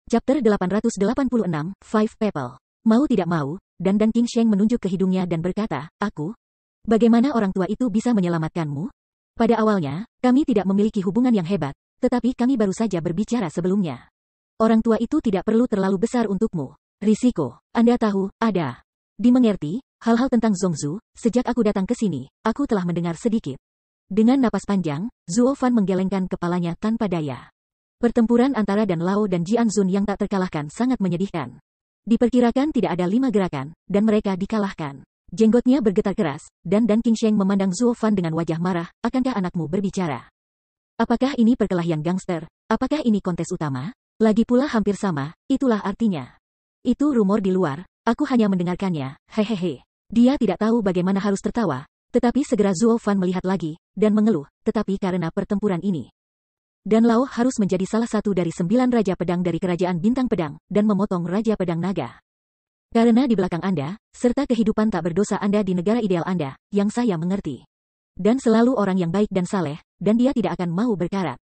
Chapter 886, Five People. Mau tidak mau, dan King Sheng menunjuk ke hidungnya dan berkata, "Aku? Bagaimana orang tua itu bisa menyelamatkanmu? Pada awalnya, kami tidak memiliki hubungan yang hebat, tetapi kami baru saja berbicara sebelumnya. Orang tua itu tidak perlu terlalu besar untukmu. Risiko, Anda tahu, ada. Dimengerti, hal-hal tentang Zhongzhu, sejak aku datang ke sini, aku telah mendengar sedikit." Dengan napas panjang, Zuo Fan menggelengkan kepalanya tanpa daya. Pertempuran antara Dan Lao dan Jian Zun yang tak terkalahkan sangat menyedihkan. Diperkirakan tidak ada 5 gerakan, dan mereka dikalahkan. Jenggotnya bergetar keras, dan King Sheng memandang Zuo Fan dengan wajah marah, "Akankah anakmu berbicara? Apakah ini perkelahian gangster? Apakah ini kontes utama? Lagi pula hampir sama, itulah artinya. Itu rumor di luar, aku hanya mendengarkannya, hehehe." Dia tidak tahu bagaimana harus tertawa, tetapi segera Zuo Fan melihat lagi, dan mengeluh, "Tetapi karena pertempuran ini, Dan Lao harus menjadi salah satu dari 9 Raja Pedang dari Kerajaan Bintang Pedang, dan memotong Raja Pedang Naga. Karena di belakang Anda, serta kehidupan tak berdosa Anda di negara ideal Anda, yang saya mengerti. Dan selalu orang yang baik dan saleh, dan dia tidak akan mau berkarat.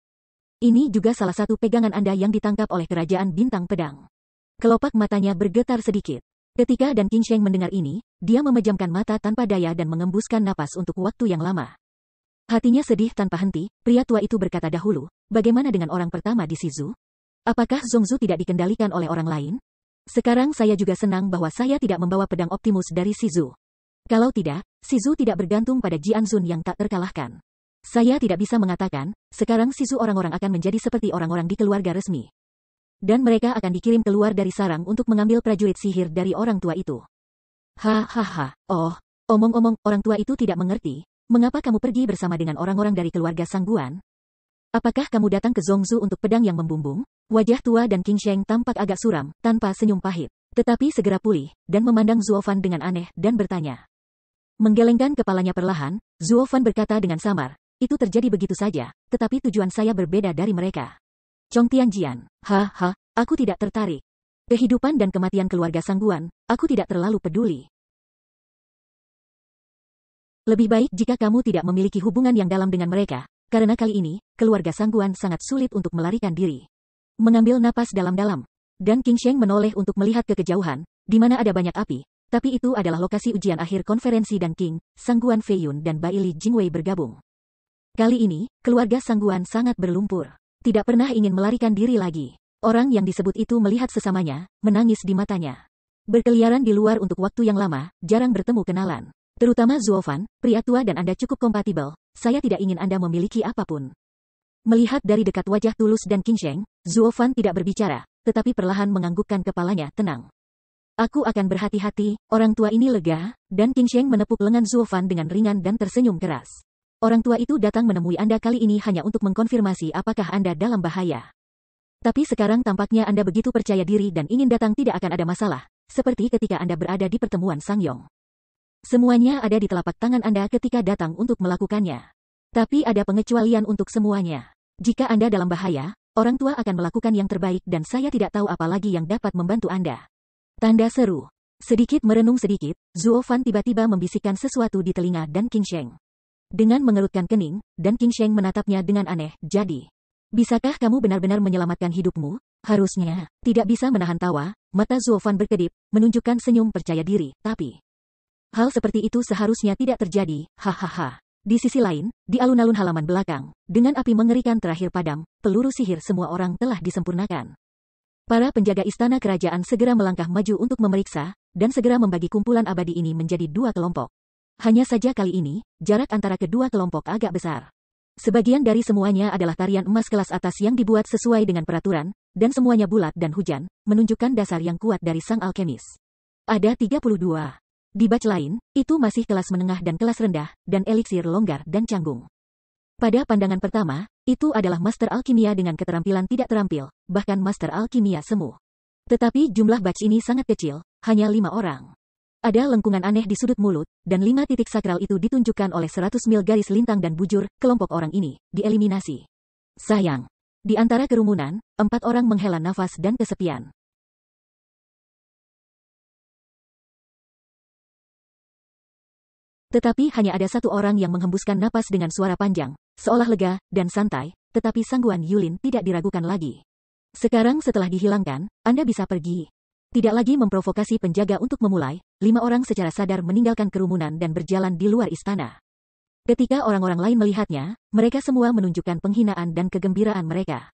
Ini juga salah satu pegangan Anda yang ditangkap oleh Kerajaan Bintang Pedang." Kelopak matanya bergetar sedikit. Ketika King Sheng mendengar ini, dia memejamkan mata tanpa daya dan mengembuskan napas untuk waktu yang lama. Hatinya sedih tanpa henti, pria tua itu berkata dahulu, "Bagaimana dengan orang pertama di Shizu? Apakah Zhongzhu tidak dikendalikan oleh orang lain? Sekarang saya juga senang bahwa saya tidak membawa pedang Optimus dari Shizu. Kalau tidak, Shizu tidak bergantung pada Jian Zun yang tak terkalahkan. Saya tidak bisa mengatakan, sekarang Shizu orang-orang akan menjadi seperti orang-orang di keluarga resmi. Dan mereka akan dikirim keluar dari sarang untuk mengambil prajurit sihir dari orang tua itu." Hahaha, oh, omong-omong, orang tua itu tidak mengerti. "Mengapa kamu pergi bersama dengan orang-orang dari keluarga Sangguan? Apakah kamu datang ke Zhongzhu untuk pedang yang membumbung?" Wajah tua King Sheng tampak agak suram, tanpa senyum pahit. Tetapi segera pulih, dan memandang Zuo Fan dengan aneh, dan bertanya. Menggelengkan kepalanya perlahan, Zuo Fan berkata dengan samar, "Itu terjadi begitu saja, tetapi tujuan saya berbeda dari mereka. Chong Tianjian, haha, aku tidak tertarik. Kehidupan dan kematian keluarga Sangguan, aku tidak terlalu peduli. Lebih baik jika kamu tidak memiliki hubungan yang dalam dengan mereka, karena kali ini, keluarga Sangguan sangat sulit untuk melarikan diri." Mengambil napas dalam-dalam, King Sheng menoleh untuk melihat ke kejauhan, di mana ada banyak api, tapi itu adalah lokasi ujian akhir konferensi dan King, Sangguan Feiyun dan Baili Jingwei bergabung. Kali ini, keluarga Sangguan sangat berlumpur. Tidak pernah ingin melarikan diri lagi. Orang yang disebut itu melihat sesamanya, menangis di matanya. Berkeliaran di luar untuk waktu yang lama, jarang bertemu kenalan. Terutama Zuo Fan, pria tua dan Anda cukup kompatibel, saya tidak ingin Anda memiliki apapun. Melihat dari dekat wajah tulus King Sheng, Zuo Fan tidak berbicara, tetapi perlahan menganggukkan kepalanya, tenang. "Aku akan berhati-hati." Orang tua ini lega, King Sheng menepuk lengan Zuo Fan dengan ringan dan tersenyum keras. "Orang tua itu datang menemui Anda kali ini hanya untuk mengkonfirmasi apakah Anda dalam bahaya. Tapi sekarang tampaknya Anda begitu percaya diri dan ingin datang tidak akan ada masalah, seperti ketika Anda berada di pertemuan Sangyong. Semuanya ada di telapak tangan Anda ketika datang untuk melakukannya. Tapi ada pengecualian untuk semuanya. Jika Anda dalam bahaya, orang tua akan melakukan yang terbaik dan saya tidak tahu apa lagi yang dapat membantu Anda." Tanda seru. Sedikit merenung sedikit, Zuo Fan tiba-tiba membisikkan sesuatu di telinga King Sheng. Dengan mengerutkan kening, King Sheng menatapnya dengan aneh, "Jadi, bisakah kamu benar-benar menyelamatkan hidupmu?" Harusnya, tidak bisa menahan tawa, mata Zuo Fan berkedip, menunjukkan senyum percaya diri, tapi hal seperti itu seharusnya tidak terjadi, hahaha. Di sisi lain, di alun-alun halaman belakang, dengan api mengerikan terakhir padam, peluru sihir semua orang telah disempurnakan. Para penjaga istana kerajaan segera melangkah maju untuk memeriksa, dan segera membagi kumpulan abadi ini menjadi 2 kelompok. Hanya saja kali ini, jarak antara kedua kelompok agak besar. Sebagian dari semuanya adalah tarian emas kelas atas yang dibuat sesuai dengan peraturan, dan semuanya bulat dan hujan, menunjukkan dasar yang kuat dari sang alkemis. Ada 32. Di batch lain, itu masih kelas menengah dan kelas rendah, dan eliksir longgar dan canggung. Pada pandangan pertama, itu adalah master alkimia dengan keterampilan tidak terampil, bahkan master alkimia semu. Tetapi jumlah batch ini sangat kecil, hanya 5 orang. Ada lengkungan aneh di sudut mulut, dan 5 titik sakral itu ditunjukkan oleh 100 mil garis lintang dan bujur, kelompok orang ini, dieliminasi. Sayang. Di antara kerumunan, 4 orang menghela nafas dan kesepian. Tetapi hanya ada satu orang yang menghembuskan napas dengan suara panjang, seolah lega dan santai, tetapi Sangguan Yulin tidak diragukan lagi. Sekarang setelah dihilangkan, Anda bisa pergi. Tidak lagi memprovokasi penjaga untuk memulai, 5 orang secara sadar meninggalkan kerumunan dan berjalan di luar istana. Ketika orang-orang lain melihatnya, mereka semua menunjukkan penghinaan dan kegembiraan mereka.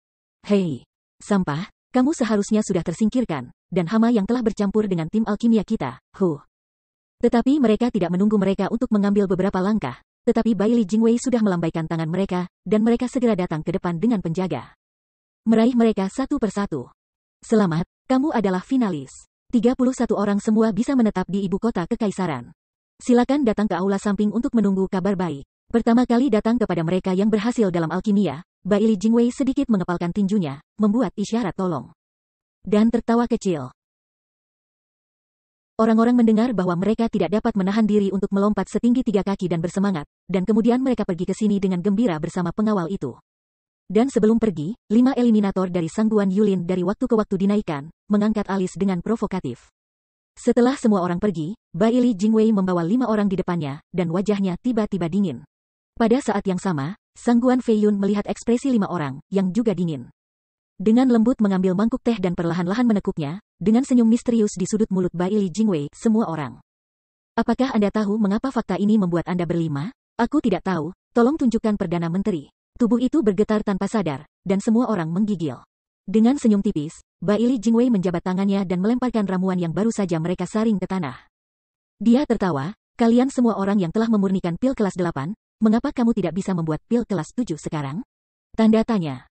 Hei, sampah, kamu seharusnya sudah tersingkirkan, dan hama yang telah bercampur dengan tim alkimia kita, Tetapi mereka tidak menunggu mereka untuk mengambil beberapa langkah, tetapi Baili Jingwei sudah melambaikan tangan mereka, dan mereka segera datang ke depan dengan penjaga. Meraih mereka satu persatu. Selamat, kamu adalah finalis. 31 orang semua bisa menetap di ibu kota kekaisaran. Silakan datang ke aula samping untuk menunggu kabar baik. Pertama kali datang kepada mereka yang berhasil dalam alkimia, Baili Jingwei sedikit mengepalkan tinjunya, membuat isyarat tolong. Dan tertawa kecil. Orang-orang mendengar bahwa mereka tidak dapat menahan diri untuk melompat setinggi 3 kaki dan bersemangat, dan kemudian mereka pergi ke sini dengan gembira bersama pengawal itu. Dan sebelum pergi, 5 eliminator dari Sangguan Yulin dari waktu ke waktu dinaikkan, mengangkat alis dengan provokatif. Setelah semua orang pergi, Baili Jingwei membawa 5 orang di depannya, dan wajahnya tiba-tiba dingin. Pada saat yang sama, Sangguan Feiyun melihat ekspresi 5 orang, yang juga dingin. Dengan lembut mengambil mangkuk teh dan perlahan-lahan menekuknya, dengan senyum misterius di sudut mulut Baili Jingwei, semua orang. Apakah Anda tahu mengapa fakta ini membuat Anda berlima? Aku tidak tahu, tolong tunjukkan Perdana Menteri. Tubuh itu bergetar tanpa sadar, dan semua orang menggigil. Dengan senyum tipis, Baili Jingwei menjabat tangannya dan melemparkan ramuan yang baru saja mereka saring ke tanah. Dia tertawa, kalian semua orang yang telah memurnikan pil kelas 8, mengapa kamu tidak bisa membuat pil kelas 7 sekarang? Tanda tanya,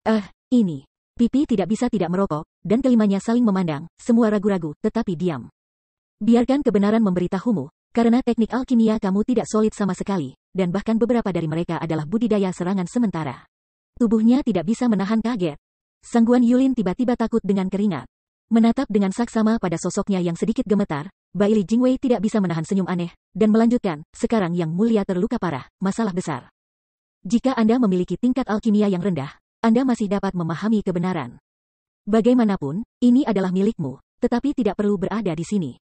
ini. Pipi tidak bisa tidak merokok, dan kelimanya saling memandang, semua ragu-ragu, tetapi diam. Biarkan kebenaran memberitahumu, karena teknik alkimia kamu tidak solid sama sekali, dan bahkan beberapa dari mereka adalah budidaya serangan sementara. Tubuhnya tidak bisa menahan kaget. Sangguan Yulin tiba-tiba takut dengan keringat. Menatap dengan saksama pada sosoknya yang sedikit gemetar, Baili Jingwei tidak bisa menahan senyum aneh, dan melanjutkan, sekarang yang mulia terluka parah, masalah besar. Jika Anda memiliki tingkat alkimia yang rendah, Anda masih dapat memahami kebenaran. Bagaimanapun, ini adalah milikmu, tetapi tidak perlu berada di sini.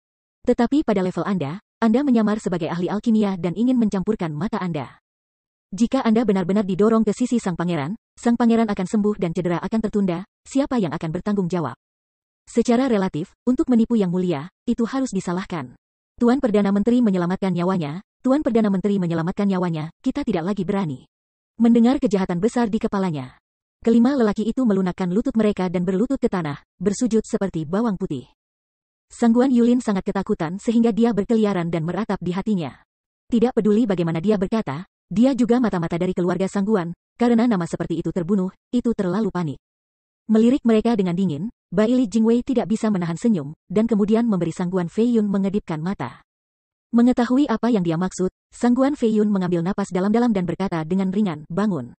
Tetapi pada level Anda menyamar sebagai ahli alkimia dan ingin mencampurkan mata Anda. Jika Anda benar-benar didorong ke sisi sang pangeran akan sembuh dan cedera akan tertunda, siapa yang akan bertanggung jawab? Secara relatif, untuk menipu yang mulia, itu harus disalahkan. Tuan Perdana Menteri menyelamatkan nyawanya, Tuan Perdana Menteri menyelamatkan nyawanya, kita tidak lagi berani. Mendengar kejahatan besar di kepalanya. Kelima lelaki itu melunakkan lutut mereka dan berlutut ke tanah, bersujud seperti bawang putih. Sangguan Yulin sangat ketakutan sehingga dia berkeliaran dan meratap di hatinya. Tidak peduli bagaimana dia berkata, dia juga mata-mata dari keluarga Sangguan, karena nama seperti itu terbunuh, itu terlalu panik. Melirik mereka dengan dingin, Baili Jingwei tidak bisa menahan senyum, dan kemudian memberi Sangguan Feiyun mengedipkan mata. Mengetahui apa yang dia maksud, Sangguan Feiyun mengambil napas dalam-dalam dan berkata dengan ringan, bangun.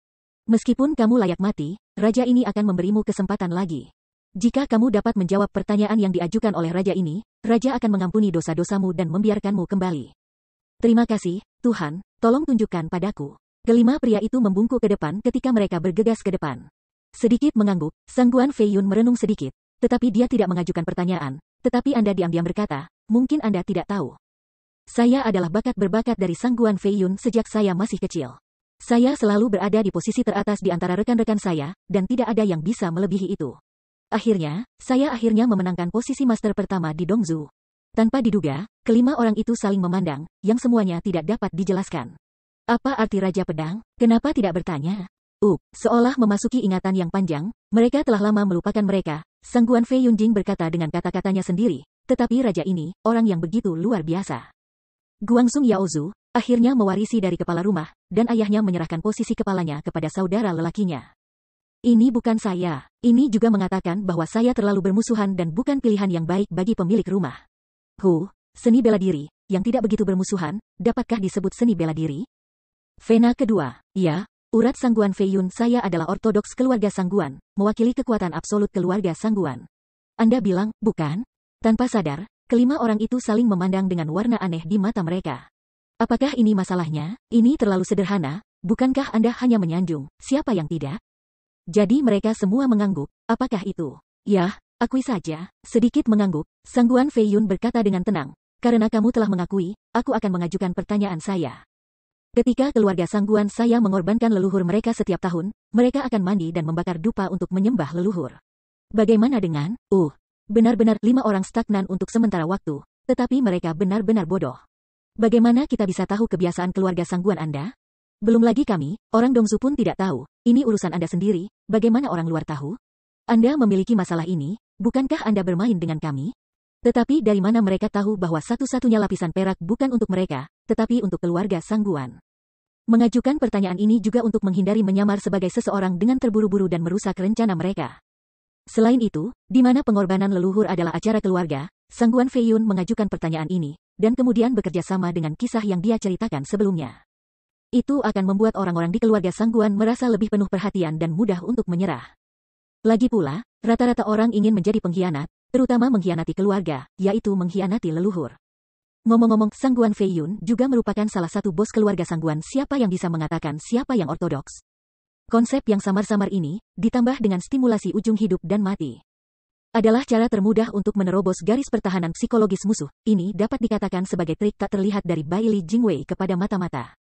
Meskipun kamu layak mati, raja ini akan memberimu kesempatan lagi. Jika kamu dapat menjawab pertanyaan yang diajukan oleh raja ini, raja akan mengampuni dosa-dosamu dan membiarkanmu kembali. Terima kasih, Tuhan, tolong tunjukkan padaku. Kelima pria itu membungkuk ke depan ketika mereka bergegas ke depan. Sedikit mengangguk, Sangguan Feiyun merenung sedikit, tetapi dia tidak mengajukan pertanyaan, tetapi Anda diam-diam berkata, mungkin Anda tidak tahu. Saya adalah bakat-berbakat dari Sangguan Feiyun sejak saya masih kecil. Saya selalu berada di posisi teratas di antara rekan-rekan saya, dan tidak ada yang bisa melebihi itu. Saya akhirnya memenangkan posisi master pertama di Dongzu. Tanpa diduga, kelima orang itu saling memandang, yang semuanya tidak dapat dijelaskan. Apa arti Raja Pedang? Kenapa tidak bertanya? Seolah memasuki ingatan yang panjang, mereka telah lama melupakan mereka, Sangguan Feiyun Jing berkata dengan kata-katanya sendiri, tetapi raja ini, orang yang begitu luar biasa. Guangxung Yaozu akhirnya mewarisi dari kepala rumah, dan ayahnya menyerahkan posisi kepalanya kepada saudara lelakinya. Ini bukan saya. Ini juga mengatakan bahwa saya terlalu bermusuhan dan bukan pilihan yang baik bagi pemilik rumah. Seni bela diri, yang tidak begitu bermusuhan, dapatkah disebut seni bela diri? Vena kedua, ya, urat Sangguan Feiyun saya adalah ortodoks keluarga Sangguan, mewakili kekuatan absolut keluarga Sangguan. Anda bilang, bukan? Tanpa sadar, kelima orang itu saling memandang dengan warna aneh di mata mereka. Apakah ini masalahnya? Ini terlalu sederhana, bukankah Anda hanya menyanjung, siapa yang tidak? Jadi mereka semua mengangguk, apakah itu? Ya, akui saja, sedikit mengangguk, Sangguan Feiyun berkata dengan tenang, Karena kamu telah mengakui, aku akan mengajukan pertanyaan saya. Ketika keluarga Sangguan saya mengorbankan leluhur mereka setiap tahun, mereka akan mandi dan membakar dupa untuk menyembah leluhur. Bagaimana dengan, benar-benar 5 orang stagnan untuk sementara waktu, tetapi mereka benar-benar bodoh. Bagaimana kita bisa tahu kebiasaan keluarga Sangguan Anda? Belum lagi kami, orang Dongsu pun tidak tahu, ini urusan Anda sendiri, bagaimana orang luar tahu? Anda memiliki masalah ini, bukankah Anda bermain dengan kami? Tetapi dari mana mereka tahu bahwa satu-satunya lapisan perak bukan untuk mereka, tetapi untuk keluarga Sangguan? Mengajukan pertanyaan ini juga untuk menghindari menyamar sebagai seseorang dengan terburu-buru dan merusak rencana mereka. Selain itu, di mana pengorbanan leluhur adalah acara keluarga, Sangguan Feiyun mengajukan pertanyaan ini, dan kemudian bekerja sama dengan kisah yang dia ceritakan sebelumnya. Itu akan membuat orang-orang di keluarga Sangguan merasa lebih penuh perhatian dan mudah untuk menyerah. Lagi pula, rata-rata orang ingin menjadi pengkhianat, terutama mengkhianati keluarga, yaitu mengkhianati leluhur. Ngomong-ngomong, Sangguan Feiyun juga merupakan salah satu bos keluarga Sangguan. Siapa yang bisa mengatakan siapa yang ortodoks? Konsep yang samar-samar ini, ditambah dengan stimulasi ujung hidup dan mati, adalah cara termudah untuk menerobos garis pertahanan psikologis musuh. Ini dapat dikatakan sebagai trik tak terlihat dari Bai Li Jingwei kepada mata-mata.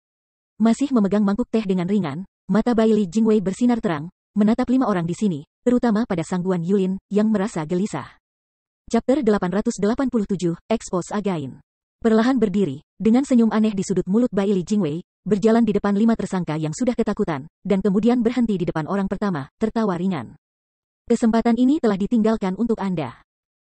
Masih memegang mangkuk teh dengan ringan, mata Bai Li Jingwei bersinar terang, menatap 5 orang di sini, terutama pada Sangguan Yulin, yang merasa gelisah. Chapter 887, Expose Again. Perlahan berdiri, dengan senyum aneh di sudut mulut Bai Li Jingwei, berjalan di depan 5 tersangka yang sudah ketakutan, dan kemudian berhenti di depan orang pertama, tertawa ringan. Kesempatan ini telah ditinggalkan untuk Anda.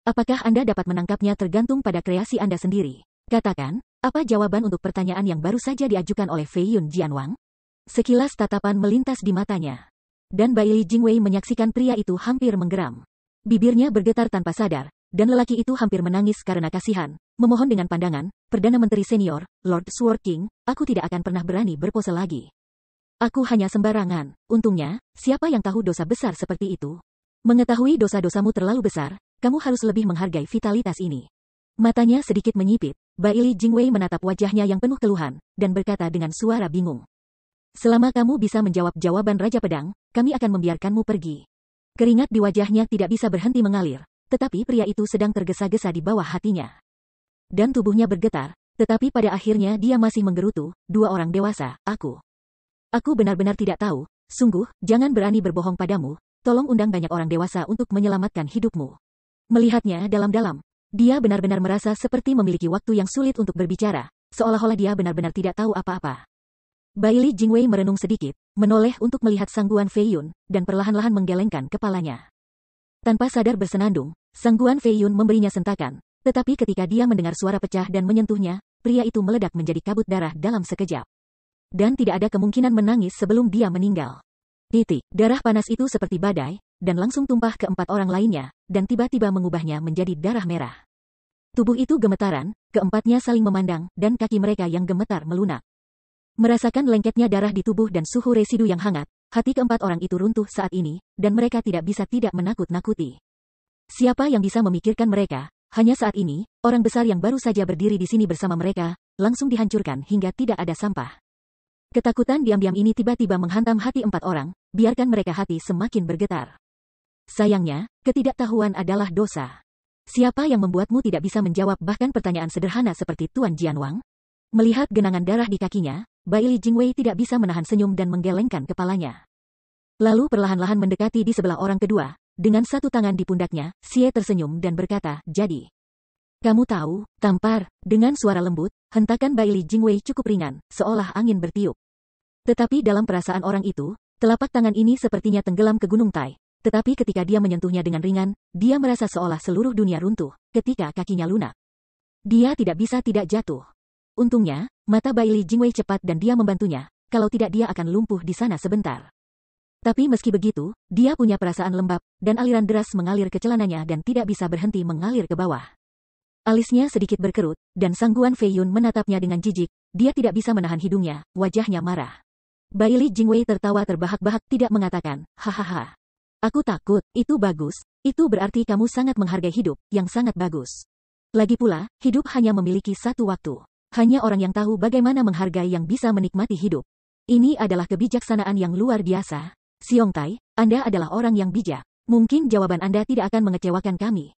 Apakah Anda dapat menangkapnya tergantung pada kreasi Anda sendiri. Katakan, apa jawaban untuk pertanyaan yang baru saja diajukan oleh Feiyun Jianwang? Sekilas tatapan melintas di matanya. Dan Bai Li Jingwei menyaksikan pria itu hampir menggeram. Bibirnya bergetar tanpa sadar, dan lelaki itu hampir menangis karena kasihan, memohon dengan pandangan, Perdana Menteri Senior, Lord Sword King, aku tidak akan pernah berani berpose lagi. Aku hanya sembarangan. Untungnya, siapa yang tahu dosa besar seperti itu? Mengetahui dosa-dosamu terlalu besar, kamu harus lebih menghargai vitalitas ini. Matanya sedikit menyipit, Bai Li Jingwei menatap wajahnya yang penuh keluhan, dan berkata dengan suara bingung. Selama kamu bisa menjawab jawaban Raja Pedang, kami akan membiarkanmu pergi. Keringat di wajahnya tidak bisa berhenti mengalir, tetapi pria itu sedang tergesa-gesa di bawah hatinya. Dan tubuhnya bergetar, tetapi pada akhirnya dia masih menggerutu, 2 orang dewasa, aku. Aku benar-benar tidak tahu, sungguh, jangan berani berbohong padamu, tolong undang banyak orang dewasa untuk menyelamatkan hidupmu. Melihatnya dalam-dalam, dia benar-benar merasa seperti memiliki waktu yang sulit untuk berbicara, seolah-olah dia benar-benar tidak tahu apa-apa. Bai Li Jingwei merenung sedikit, menoleh untuk melihat Sangguan Feiyun, dan perlahan-lahan menggelengkan kepalanya. Tanpa sadar bersenandung, Sangguan Feiyun memberinya sentakan, tetapi ketika dia mendengar suara pecah dan menyentuhnya, pria itu meledak menjadi kabut darah dalam sekejap. Dan tidak ada kemungkinan menangis sebelum dia meninggal. Darah panas itu seperti badai, dan langsung tumpah ke 4 orang lainnya, dan tiba-tiba mengubahnya menjadi darah merah. Tubuh itu gemetaran, keempatnya saling memandang, dan kaki mereka yang gemetar melunak. Merasakan lengketnya darah di tubuh dan suhu residu yang hangat, hati keempat orang itu runtuh saat ini, dan mereka tidak bisa tidak menakut-nakuti. Siapa yang bisa memikirkan mereka? Hanya saat ini, orang besar yang baru saja berdiri di sini bersama mereka, langsung dihancurkan hingga tidak ada sampah. Ketakutan diam-diam ini tiba-tiba menghantam hati 4 orang, biarkan mereka hati semakin bergetar. Sayangnya, ketidaktahuan adalah dosa. Siapa yang membuatmu tidak bisa menjawab bahkan pertanyaan sederhana seperti Tuan Jianwang? Melihat genangan darah di kakinya, Bai Li Jingwei tidak bisa menahan senyum dan menggelengkan kepalanya. Lalu perlahan-lahan mendekati di sebelah orang kedua, dengan satu tangan di pundaknya, Xie tersenyum dan berkata, jadi. Kamu tahu, tampar, dengan suara lembut, hentakan Bai Li Jingwei cukup ringan, seolah angin bertiup. Tetapi dalam perasaan orang itu, telapak tangan ini sepertinya tenggelam ke Gunung Tai, tetapi ketika dia menyentuhnya dengan ringan, dia merasa seolah seluruh dunia runtuh, ketika kakinya lunak. Dia tidak bisa tidak jatuh. Untungnya, mata Bai Li Jingwei cepat dan dia membantunya, kalau tidak dia akan lumpuh di sana sebentar. Tapi meski begitu, dia punya perasaan lembab, dan aliran deras mengalir ke celananya dan tidak bisa berhenti mengalir ke bawah. Alisnya sedikit berkerut, dan Sangguan Feiyun menatapnya dengan jijik, dia tidak bisa menahan hidungnya, wajahnya marah. Bai Li Jingwei tertawa terbahak-bahak tidak mengatakan, hahaha. Aku takut, itu bagus, itu berarti kamu sangat menghargai hidup, yang sangat bagus. Lagi pula, hidup hanya memiliki satu waktu. Hanya orang yang tahu bagaimana menghargai yang bisa menikmati hidup. Ini adalah kebijaksanaan yang luar biasa. Xiong Tai, Anda adalah orang yang bijak. Mungkin jawaban Anda tidak akan mengecewakan kami.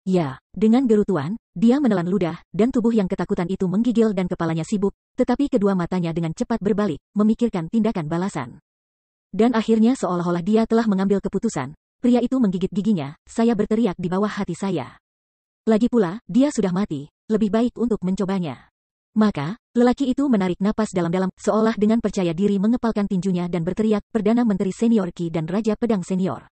Ya, dengan gerutuan, dia menelan ludah, dan tubuh yang ketakutan itu menggigil dan kepalanya sibuk, tetapi kedua matanya dengan cepat berbalik, memikirkan tindakan balasan. Dan akhirnya seolah-olah dia telah mengambil keputusan. Pria itu menggigit giginya, saya berteriak di bawah hati saya. Lagi pula, dia sudah mati, lebih baik untuk mencobanya. Maka, lelaki itu menarik napas dalam-dalam, seolah dengan percaya diri mengepalkan tinjunya dan berteriak, Perdana Menteri Senior Qi dan Raja Pedang Senior.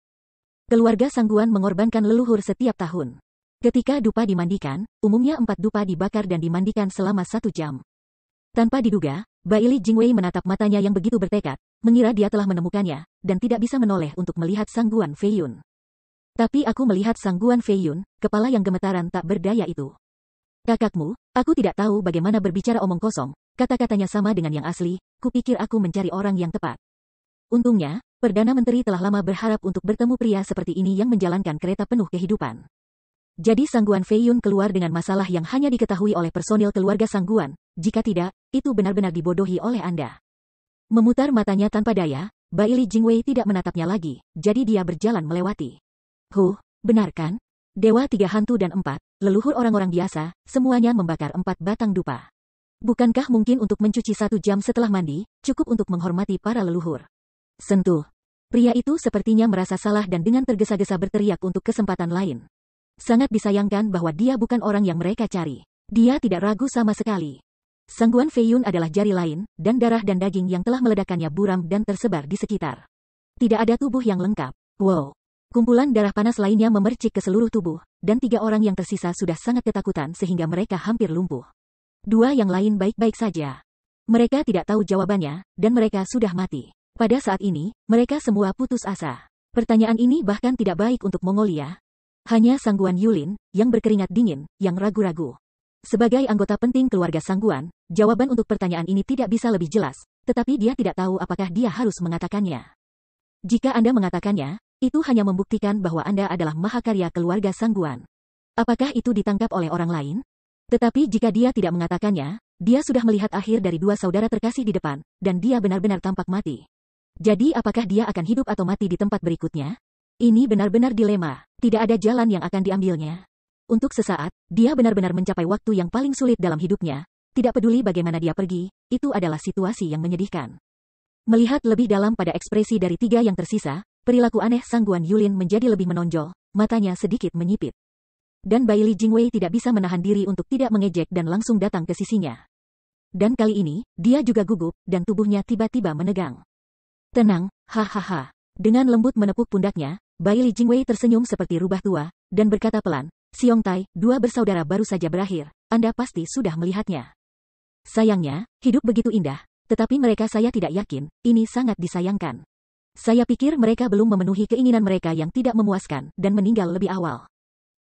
Keluarga Sangguan mengorbankan leluhur setiap tahun. Ketika dupa dimandikan, umumnya 4 dupa dibakar dan dimandikan selama 1 jam. Tanpa diduga, Baili Jingwei menatap matanya yang begitu bertekad, mengira dia telah menemukannya, dan tidak bisa menoleh untuk melihat Sangguan Feiyun. Tapi aku melihat Sangguan Feiyun, kepala yang gemetaran tak berdaya itu. Kakakmu, aku tidak tahu bagaimana berbicara omong kosong, kata-katanya sama dengan yang asli, kupikir aku mencari orang yang tepat. Untungnya, Perdana Menteri telah lama berharap untuk bertemu pria seperti ini yang menjalankan kereta penuh kehidupan. Jadi Sangguan Feiyun keluar dengan masalah yang hanya diketahui oleh personil keluarga Sangguan, jika tidak, itu benar-benar dibodohi oleh Anda. Memutar matanya tanpa daya, Baili Jingwei tidak menatapnya lagi, jadi dia berjalan melewati. Benar kan? Dewa 3 hantu dan 4, leluhur orang-orang biasa, semuanya membakar 4 batang dupa. Bukankah mungkin untuk mencuci 1 jam setelah mandi, cukup untuk menghormati para leluhur? Sentuh. Pria itu sepertinya merasa salah dan dengan tergesa-gesa berteriak untuk kesempatan lain. Sangat disayangkan bahwa dia bukan orang yang mereka cari. Dia tidak ragu sama sekali. Sangguan Feiyun adalah jari lain, dan darah dan daging yang telah meledakannya buram dan tersebar di sekitar. Tidak ada tubuh yang lengkap. Wow. Kumpulan darah panas lainnya memercik ke seluruh tubuh, dan 3 orang yang tersisa sudah sangat ketakutan sehingga mereka hampir lumpuh. 2 yang lain baik-baik saja. Mereka tidak tahu jawabannya, dan mereka sudah mati. Pada saat ini, mereka semua putus asa. Pertanyaan ini bahkan tidak baik untuk Mongolia. Hanya Sangguan Yulin, yang berkeringat dingin, yang ragu-ragu. Sebagai anggota penting keluarga Sangguan, jawaban untuk pertanyaan ini tidak bisa lebih jelas, tetapi dia tidak tahu apakah dia harus mengatakannya. Jika Anda mengatakannya, itu hanya membuktikan bahwa Anda adalah mahakarya keluarga Sangguan. Apakah itu ditangkap oleh orang lain? Tetapi jika dia tidak mengatakannya, dia sudah melihat akhir dari 2 saudara terkasih di depan, dan dia benar-benar tampak mati. Jadi apakah dia akan hidup atau mati di tempat berikutnya? Ini benar-benar dilema, tidak ada jalan yang akan diambilnya. Untuk sesaat, dia benar-benar mencapai waktu yang paling sulit dalam hidupnya. Tidak peduli bagaimana dia pergi, itu adalah situasi yang menyedihkan. Melihat lebih dalam pada ekspresi dari 3 yang tersisa, perilaku aneh Sangguan Yulin menjadi lebih menonjol, matanya sedikit menyipit. Dan Baili Jingwei tidak bisa menahan diri untuk tidak mengejek dan langsung datang ke sisinya. Dan kali ini, dia juga gugup, dan tubuhnya tiba-tiba menegang. Tenang, hahaha. Dengan lembut menepuk pundaknya, Baili Jingwei tersenyum seperti rubah tua, dan berkata pelan, Siong Tai, 2 bersaudara baru saja berakhir, Anda pasti sudah melihatnya. Sayangnya, hidup begitu indah, tetapi mereka saya tidak yakin, ini sangat disayangkan. Saya pikir mereka belum memenuhi keinginan mereka yang tidak memuaskan, dan meninggal lebih awal.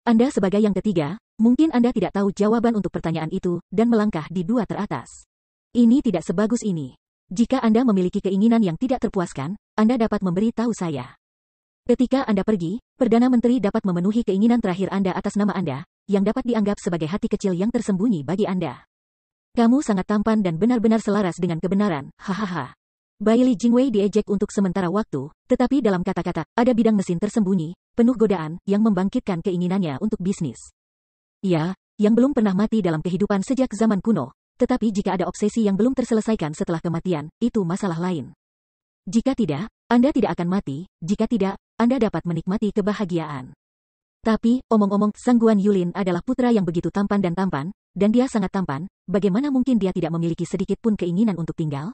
Anda sebagai yang ketiga, mungkin Anda tidak tahu jawaban untuk pertanyaan itu, dan melangkah di 2 teratas. Ini tidak sebagus ini. Jika Anda memiliki keinginan yang tidak terpuaskan, Anda dapat memberi tahu saya. Ketika Anda pergi, Perdana Menteri dapat memenuhi keinginan terakhir Anda atas nama Anda, yang dapat dianggap sebagai hati kecil yang tersembunyi bagi Anda. Kamu sangat tampan dan benar-benar selaras dengan kebenaran, hahaha. Baili Jingwei diejek untuk sementara waktu, tetapi dalam kata-kata, ada bidang mesin tersembunyi, penuh godaan, yang membangkitkan keinginannya untuk bisnis. Ya, yang belum pernah mati dalam kehidupan sejak zaman kuno, tetapi jika ada obsesi yang belum terselesaikan setelah kematian, itu masalah lain. Jika tidak, Anda tidak akan mati, jika tidak, Anda dapat menikmati kebahagiaan. Tapi, omong-omong, Sangguan Yulin adalah putra yang begitu tampan, dan dia sangat tampan, bagaimana mungkin dia tidak memiliki sedikit pun keinginan untuk tinggal?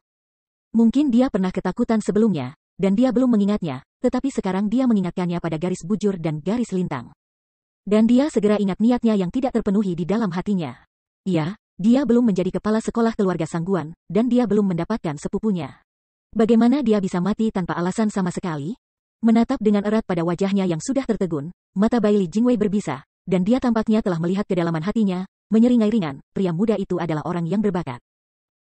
Mungkin dia pernah ketakutan sebelumnya, dan dia belum mengingatnya, tetapi sekarang dia mengingatkannya pada garis bujur dan garis lintang. Dan dia segera ingat niatnya yang tidak terpenuhi di dalam hatinya. Iya, dia belum menjadi kepala sekolah keluarga Sangguan, dan dia belum mendapatkan sepupunya. Bagaimana dia bisa mati tanpa alasan sama sekali? Menatap dengan erat pada wajahnya yang sudah tertegun, mata Baili Jingwei berbisa, dan dia tampaknya telah melihat kedalaman hatinya, menyeringai ringan, pria muda itu adalah orang yang berbakat.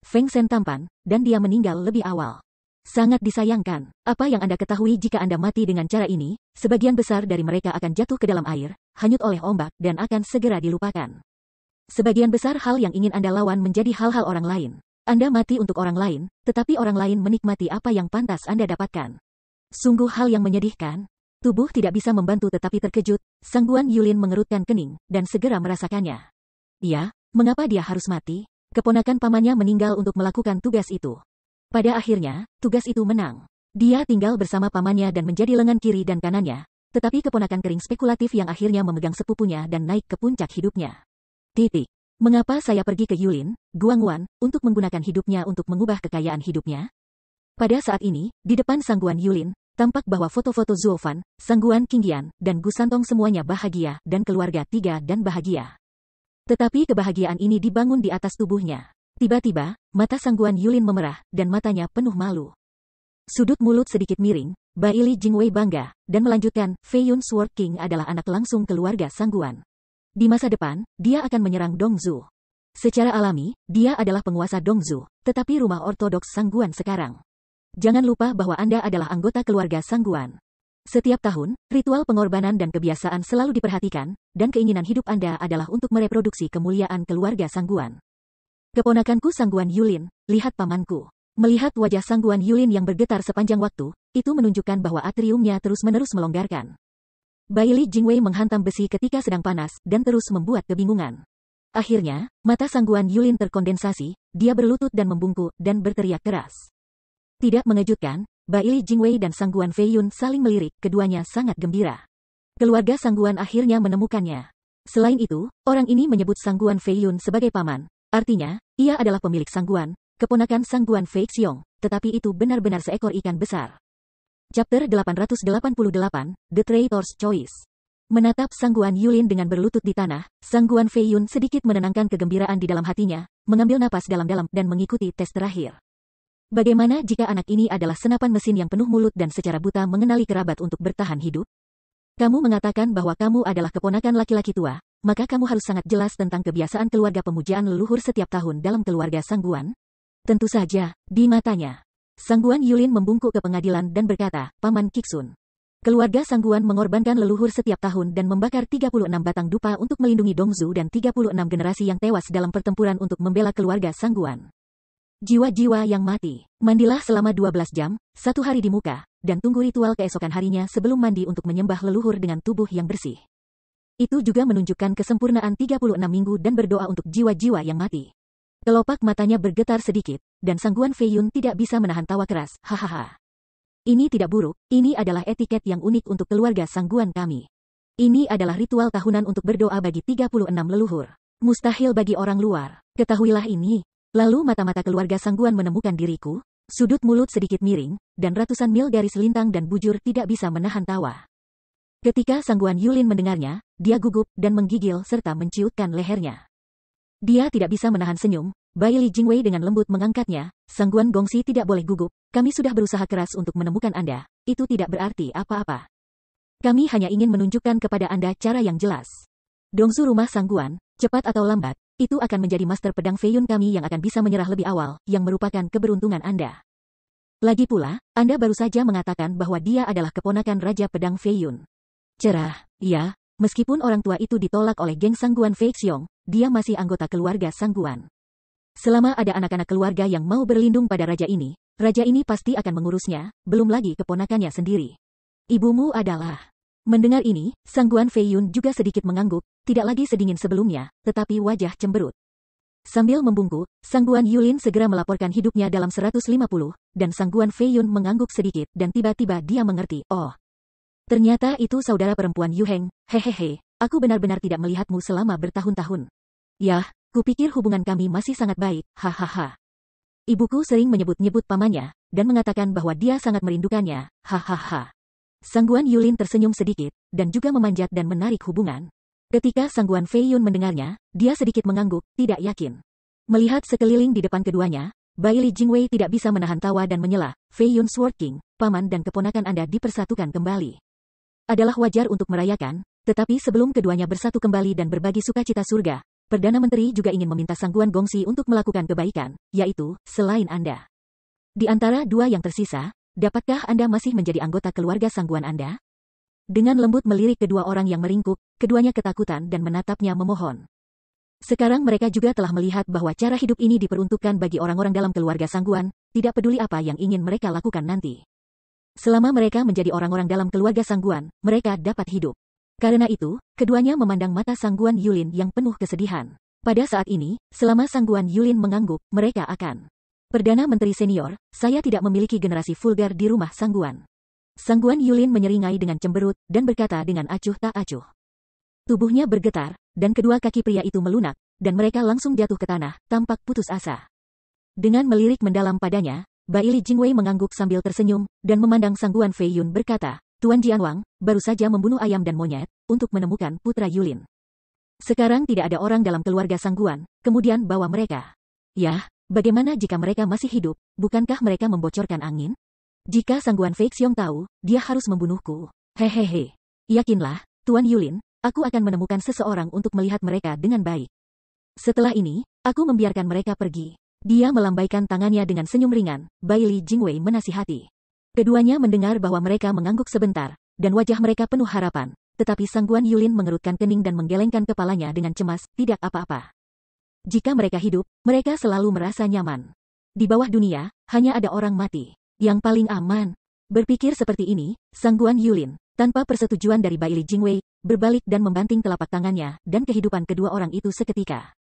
Feng Shen tampan, dan dia meninggal lebih awal. Sangat disayangkan, apa yang Anda ketahui jika Anda mati dengan cara ini, sebagian besar dari mereka akan jatuh ke dalam air, hanyut oleh ombak, dan akan segera dilupakan. Sebagian besar hal yang ingin Anda lawan menjadi hal-hal orang lain. Anda mati untuk orang lain, tetapi orang lain menikmati apa yang pantas Anda dapatkan. Sungguh hal yang menyedihkan. Tubuh tidak bisa membantu tetapi terkejut, Sangguan Yulin mengerutkan kening, dan segera merasakannya. Ya, mengapa dia harus mati? Keponakan pamannya meninggal untuk melakukan tugas itu. Pada akhirnya, tugas itu menang. Dia tinggal bersama pamannya dan menjadi lengan kiri dan kanannya, tetapi keponakan kering spekulatif yang akhirnya memegang sepupunya dan naik ke puncak hidupnya. Titik. Mengapa saya pergi ke Yulin, Guangwan, untuk menggunakan hidupnya untuk mengubah kekayaan hidupnya? Pada saat ini, di depan Sangguan Yulin, tampak bahwa foto-foto Zuofan, Sangguan Qingyan, dan Gu Santong semuanya bahagia dan keluarga tiga dan bahagia. Tetapi kebahagiaan ini dibangun di atas tubuhnya. Tiba-tiba, mata Sangguan Yulin memerah, dan matanya penuh malu. Sudut mulut sedikit miring, Bai Li Jingwei bangga, dan melanjutkan, Fei Yun Sword King adalah anak langsung keluarga Sangguan. Di masa depan, dia akan menyerang Dongzhou. Secara alami, dia adalah penguasa Dongzhou, tetapi rumah ortodoks Sangguan sekarang. Jangan lupa bahwa Anda adalah anggota keluarga Sangguan. Setiap tahun, ritual pengorbanan dan kebiasaan selalu diperhatikan, dan keinginan hidup Anda adalah untuk mereproduksi kemuliaan keluarga Sangguan. Keponakanku Sangguan Yulin, lihat pamanku. Melihat wajah Sangguan Yulin yang bergetar sepanjang waktu, itu menunjukkan bahwa atriumnya terus-menerus melonggarkan. Bai Li Jingwei menghantam besi ketika sedang panas dan terus membuat kebingungan. Akhirnya, mata Sangguan Yulin terkondensasi, dia berlutut dan membungkuk dan berteriak keras. Tidak mengejutkan, Bai Li Jingwei dan Sangguan Fei Yun saling melirik, keduanya sangat gembira. Keluarga Sangguan akhirnya menemukannya. Selain itu, orang ini menyebut Sangguan Fei Yun sebagai paman. Artinya, ia adalah pemilik Sangguan, keponakan Sangguan Fei Xiong, tetapi itu benar-benar seekor ikan besar. Chapter 888, The Traitor's Choice. Menatap Sangguan Yulin dengan berlutut di tanah, Sangguan Fei Yun sedikit menenangkan kegembiraan di dalam hatinya, mengambil napas dalam-dalam dan mengikuti tes terakhir. Bagaimana jika anak ini adalah senapan mesin yang penuh mulut dan secara buta mengenali kerabat untuk bertahan hidup? Kamu mengatakan bahwa kamu adalah keponakan laki-laki tua, maka kamu harus sangat jelas tentang kebiasaan keluarga pemujaan leluhur setiap tahun dalam keluarga Sangguan? Tentu saja, di matanya. Sangguan Yulin membungkuk ke pengadilan dan berkata, Paman Kiksun. Keluarga Sangguan mengorbankan leluhur setiap tahun dan membakar 36 batang dupa untuk melindungi Dongzhou dan 36 generasi yang tewas dalam pertempuran untuk membela keluarga Sangguan. Jiwa-jiwa yang mati. Mandilah selama 12 jam, 1 hari di muka, dan tunggu ritual keesokan harinya sebelum mandi untuk menyembah leluhur dengan tubuh yang bersih. Itu juga menunjukkan kesempurnaan 36 minggu dan berdoa untuk jiwa-jiwa yang mati. Kelopak matanya bergetar sedikit, dan Sangguan Fei Yun tidak bisa menahan tawa keras, hahaha. Ini tidak buruk, ini adalah etiket yang unik untuk keluarga Sangguan kami. Ini adalah ritual tahunan untuk berdoa bagi 36 leluhur. Mustahil bagi orang luar. Ketahuilah ini. Lalu mata-mata keluarga Sangguan menemukan diriku, sudut mulut sedikit miring, dan ratusan mil garis lintang dan bujur tidak bisa menahan tawa. Ketika Sangguan Yulin mendengarnya, dia gugup dan menggigil serta menciutkan lehernya. Dia tidak bisa menahan senyum. Bai Li Jingwei dengan lembut mengangkatnya, Sangguan Gongxi tidak boleh gugup, kami sudah berusaha keras untuk menemukan Anda, itu tidak berarti apa-apa. Kami hanya ingin menunjukkan kepada Anda cara yang jelas. Dongzhou rumah Sangguan, cepat atau lambat, itu akan menjadi master pedang Fei Yun kami yang akan bisa menyerah lebih awal, yang merupakan keberuntungan Anda. Lagi pula, Anda baru saja mengatakan bahwa dia adalah keponakan Raja Pedang Fei Yun. Cerah, ya, meskipun orang tua itu ditolak oleh geng Sangguan Fei Xiong, dia masih anggota keluarga Sangguan. Selama ada anak-anak keluarga yang mau berlindung pada raja ini pasti akan mengurusnya, belum lagi keponakannya sendiri. Ibumu adalah... Mendengar ini, Sangguan Fei Yun juga sedikit mengangguk, tidak lagi sedingin sebelumnya, tetapi wajah cemberut. Sambil membungkuk, Sangguan Yulin segera melaporkan hidupnya dalam 150, dan Sangguan Fei Yun mengangguk sedikit dan tiba-tiba dia mengerti, oh. Ternyata itu saudara perempuan Yu Heng, hehehe, aku benar-benar tidak melihatmu selama bertahun-tahun. Yah, kupikir hubungan kami masih sangat baik, hahaha. Ibuku sering menyebut-nyebut pamannya, dan mengatakan bahwa dia sangat merindukannya, hahaha. Sangguan Yulin tersenyum sedikit, dan juga memanjat dan menarik hubungan. Ketika Sangguan Fei Yun mendengarnya, dia sedikit mengangguk, tidak yakin. Melihat sekeliling di depan keduanya, Bai Li Jingwei tidak bisa menahan tawa dan menyela, Fei Yun Sword King, paman dan keponakan Anda dipersatukan kembali. Adalah wajar untuk merayakan, tetapi sebelum keduanya bersatu kembali dan berbagi sukacita surga, Perdana Menteri juga ingin meminta Sangguan Gongxi untuk melakukan kebaikan, yaitu, selain Anda. Di antara dua yang tersisa, dapatkah Anda masih menjadi anggota keluarga Sangguan Anda? Dengan lembut melirik kedua orang yang meringkuk, keduanya ketakutan dan menatapnya memohon. Sekarang mereka juga telah melihat bahwa cara hidup ini diperuntukkan bagi orang-orang dalam keluarga Sangguan, tidak peduli apa yang ingin mereka lakukan nanti. Selama mereka menjadi orang-orang dalam keluarga Sangguan, mereka dapat hidup. Karena itu, keduanya memandang mata Sangguan Yulin yang penuh kesedihan. Pada saat ini, selama Sangguan Yulin mengangguk, mereka akan. Perdana Menteri Senior, saya tidak memiliki generasi vulgar di rumah Sangguan. Sangguan Yulin menyeringai dengan cemberut, dan berkata dengan acuh tak acuh. Tubuhnya bergetar, dan kedua kaki pria itu melunak, dan mereka langsung jatuh ke tanah, tampak putus asa. Dengan melirik mendalam padanya, Baili Jingwei mengangguk sambil tersenyum, dan memandang Sangguan Fei Yun berkata, Tuan Jianwang, baru saja membunuh ayam dan monyet, untuk menemukan putra Yulin. Sekarang tidak ada orang dalam keluarga Sangguan, kemudian bawa mereka. Yah, bagaimana jika mereka masih hidup, bukankah mereka membocorkan angin? Jika Sangguan Fei Xiong tahu, dia harus membunuhku. Hehehe. Yakinlah, Tuan Yulin, aku akan menemukan seseorang untuk melihat mereka dengan baik. Setelah ini, aku membiarkan mereka pergi. Dia melambaikan tangannya dengan senyum ringan, Baili Jingwei menasihati. Keduanya mendengar bahwa mereka mengangguk sebentar, dan wajah mereka penuh harapan, tetapi Sangguan Yulin mengerutkan kening dan menggelengkan kepalanya dengan cemas, tidak apa-apa. Jika mereka hidup, mereka selalu merasa nyaman. Di bawah dunia, hanya ada orang mati. Yang paling aman. Berpikir seperti ini, Sangguan Yulin, tanpa persetujuan dari Baili Jingwei, berbalik dan membanting telapak tangannya, dan kehidupan kedua orang itu seketika.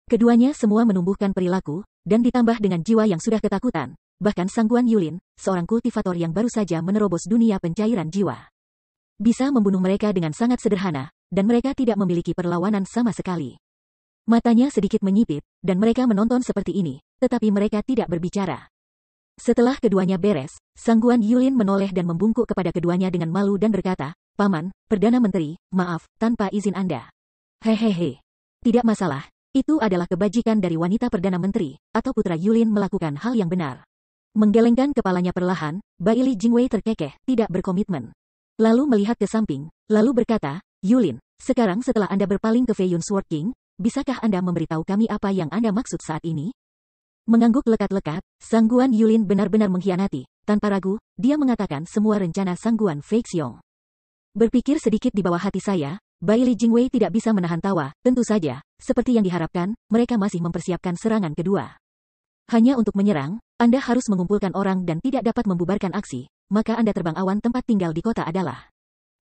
Keduanya semua menumbuhkan perilaku, dan ditambah dengan jiwa yang sudah ketakutan. Bahkan Sangguan Yulin, seorang kultivator yang baru saja menerobos dunia pencairan jiwa, bisa membunuh mereka dengan sangat sederhana, dan mereka tidak memiliki perlawanan sama sekali. Matanya sedikit menyipit, dan mereka menonton seperti ini, tetapi mereka tidak berbicara. Setelah keduanya beres, Sangguan Yulin menoleh dan membungkuk kepada keduanya dengan malu dan berkata, Paman, Perdana Menteri, maaf, tanpa izin Anda. Hehehe. Tidak masalah, itu adalah kebajikan dari wanita Perdana Menteri, atau putra Yulin melakukan hal yang benar. Menggelengkan kepalanya perlahan, Baili Jingwei terkekeh, tidak berkomitmen. Lalu melihat ke samping, lalu berkata, Yulin, sekarang setelah Anda berpaling ke Fei Yun Sword King, bisakah Anda memberitahu kami apa yang Anda maksud saat ini? Mengangguk lekat-lekat, Sangguan Yulin benar-benar mengkhianati. Tanpa ragu, dia mengatakan semua rencana Sangguan Fei Xiong. Berpikir sedikit di bawah hati saya, Baili Jingwei tidak bisa menahan tawa, tentu saja, seperti yang diharapkan, mereka masih mempersiapkan serangan kedua. Hanya untuk menyerang, Anda harus mengumpulkan orang dan tidak dapat membubarkan aksi, maka Anda terbang awan tempat tinggal di kota adalah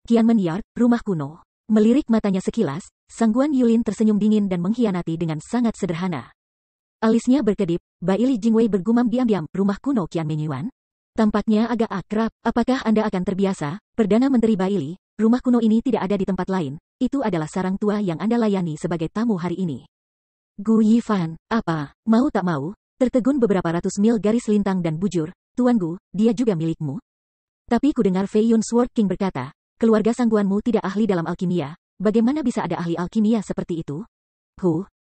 Qianmen Yard, rumah kuno. Melirik matanya sekilas, Sangguan Yulin tersenyum dingin dan mengkhianati dengan sangat sederhana. Alisnya berkedip, Baili Jingwei bergumam diam-diam, rumah kuno Qianmen Yuan? Tampaknya agak akrab, apakah Anda akan terbiasa, Perdana Menteri Baili, rumah kuno ini tidak ada di tempat lain, itu adalah sarang tua yang Anda layani sebagai tamu hari ini. Gu Yifan, apa, mau tak mau? Tertegun beberapa ratus mil garis lintang dan bujur, Tuan Gu, dia juga milikmu? Tapi ku dengar Fei Yun Sword King berkata, keluarga Sangguanmu tidak ahli dalam alkimia, bagaimana bisa ada ahli alkimia seperti itu?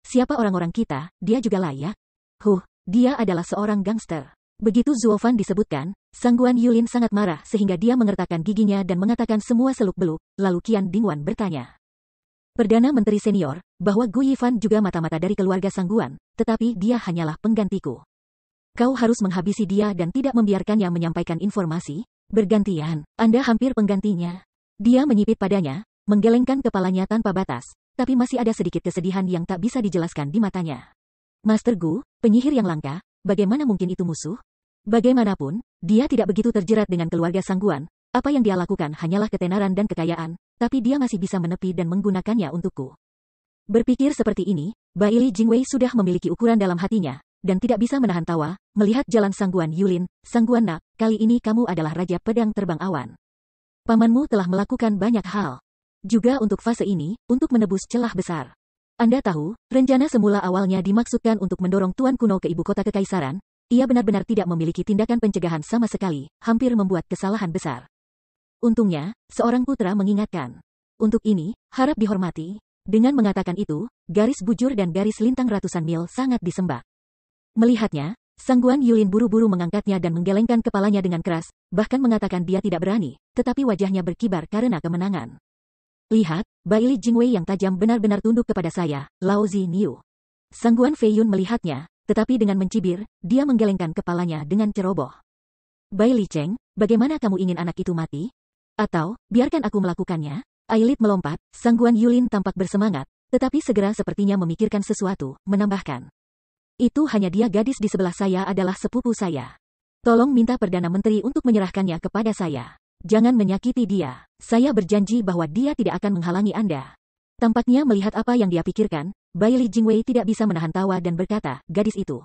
Siapa orang-orang kita, dia juga layak? Dia adalah seorang gangster. Begitu Zuofan disebutkan, Sangguan Yulin sangat marah sehingga dia mengertakkan giginya dan mengatakan semua seluk-beluk, lalu Qian Dingwan bertanya. Perdana Menteri Senior, bahwa Gu Yifan juga mata-mata dari keluarga Sangguan, tetapi dia hanyalah penggantiku. Kau harus menghabisi dia dan tidak membiarkannya menyampaikan informasi. Bergantian, Anda hampir penggantinya. Dia menyipit padanya, menggelengkan kepalanya tanpa batas, tapi masih ada sedikit kesedihan yang tak bisa dijelaskan di matanya. Master Gu, penyihir yang langka, bagaimana mungkin itu musuh? Bagaimanapun, dia tidak begitu terjerat dengan keluarga Sangguan. Apa yang dia lakukan hanyalah ketenaran dan kekayaan, tapi dia masih bisa menepi dan menggunakannya untukku. Berpikir seperti ini, Baili Jingwei sudah memiliki ukuran dalam hatinya, dan tidak bisa menahan tawa, melihat jalan Sangguan Yulin. Sangguan nak, kali ini kamu adalah Raja Pedang Terbang Awan. Pamanmu telah melakukan banyak hal. Juga untuk fase ini, untuk menebus celah besar. Anda tahu, rencana semula awalnya dimaksudkan untuk mendorong Tuan Kuno ke ibu kota kekaisaran. Ia benar-benar tidak memiliki tindakan pencegahan sama sekali, hampir membuat kesalahan besar. Untungnya, seorang putra mengingatkan. Untuk ini, harap dihormati. Dengan mengatakan itu, garis bujur dan garis lintang ratusan mil sangat disembah. Melihatnya, Sangguan Yulin buru-buru mengangkatnya dan menggelengkan kepalanya dengan keras, bahkan mengatakan dia tidak berani, tetapi wajahnya berkibar karena kemenangan. Lihat, Baili Jingwei yang tajam benar-benar tunduk kepada saya, Lao Zi Niu. Sangguan Fei Yun melihatnya, tetapi dengan mencibir, dia menggelengkan kepalanya dengan ceroboh. Baili Cheng, bagaimana kamu ingin anak itu mati? Atau, biarkan aku melakukannya? Ailit melompat, Sangguan Yulin tampak bersemangat, tetapi segera sepertinya memikirkan sesuatu, menambahkan. Itu hanya dia, gadis di sebelah saya adalah sepupu saya. Tolong minta Perdana Menteri untuk menyerahkannya kepada saya. Jangan menyakiti dia. Saya berjanji bahwa dia tidak akan menghalangi Anda. Tampaknya melihat apa yang dia pikirkan, Bailey Jingwei tidak bisa menahan tawa dan berkata, gadis itu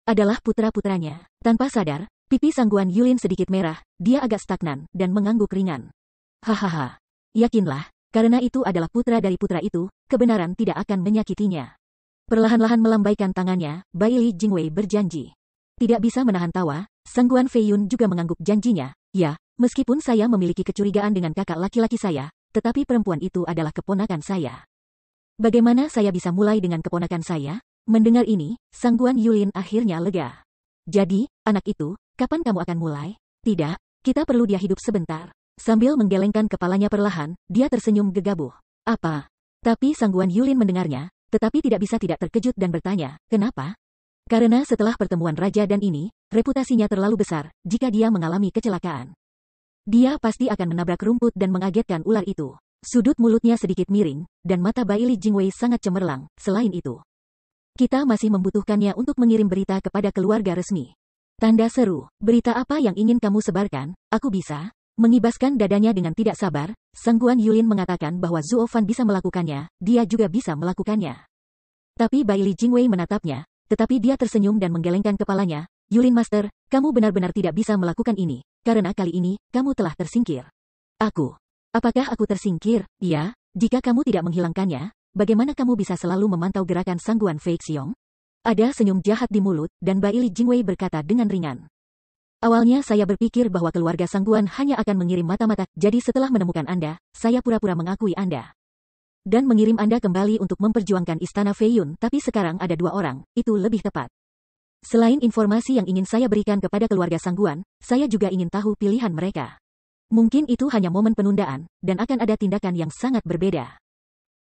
adalah putra-putranya. Tanpa sadar, pipi Sangguan Yulin sedikit merah, dia agak stagnan, dan mengangguk ringan. Hahaha. Yakinlah, karena itu adalah putra dari putra itu, kebenaran tidak akan menyakitinya. Perlahan-lahan melambaikan tangannya, Bailey Jingwei berjanji. Tidak bisa menahan tawa, Sangguan Feiyun juga mengangguk janjinya. Ya, meskipun saya memiliki kecurigaan dengan kakak laki-laki saya, tetapi perempuan itu adalah keponakan saya. Bagaimana saya bisa mulai dengan keponakan saya? Mendengar ini, Sangguan Yulin akhirnya lega. Jadi, anak itu, kapan kamu akan mulai? Tidak, kita perlu dia hidup sebentar. Sambil menggelengkan kepalanya perlahan, dia tersenyum gegabah. Apa? Tapi Sangguan Yulin mendengarnya, tetapi tidak bisa tidak terkejut dan bertanya, kenapa? Karena setelah pertemuan raja dan ini, reputasinya terlalu besar, jika dia mengalami kecelakaan. Dia pasti akan menabrak rumput dan mengagetkan ular itu. Sudut mulutnya sedikit miring, dan mata Bailey Jingwei sangat cemerlang. Selain itu, kita masih membutuhkannya untuk mengirim berita kepada keluarga resmi. Tanda seru, berita apa yang ingin kamu sebarkan? Aku bisa. Mengibaskan dadanya dengan tidak sabar, Sangguan Yulin mengatakan bahwa Zuo Fan bisa melakukannya, dia juga bisa melakukannya. Tapi Bailey Jingwei menatapnya, tetapi dia tersenyum dan menggelengkan kepalanya. Yulin Master, kamu benar-benar tidak bisa melakukan ini, karena kali ini, kamu telah tersingkir. Aku. Apakah aku tersingkir? Ya, jika kamu tidak menghilangkannya, bagaimana kamu bisa selalu memantau gerakan Sangguan Feixiong? Ada senyum jahat di mulut, dan Bailey Jingwei berkata dengan ringan. Awalnya saya berpikir bahwa keluarga Sangguan hanya akan mengirim mata-mata, jadi setelah menemukan Anda, saya pura-pura mengakui Anda. Dan mengirim Anda kembali untuk memperjuangkan Istana Feiyun, tapi sekarang ada 2 orang, itu lebih tepat. Selain informasi yang ingin saya berikan kepada keluarga Sangguan, saya juga ingin tahu pilihan mereka. Mungkin itu hanya momen penundaan, dan akan ada tindakan yang sangat berbeda.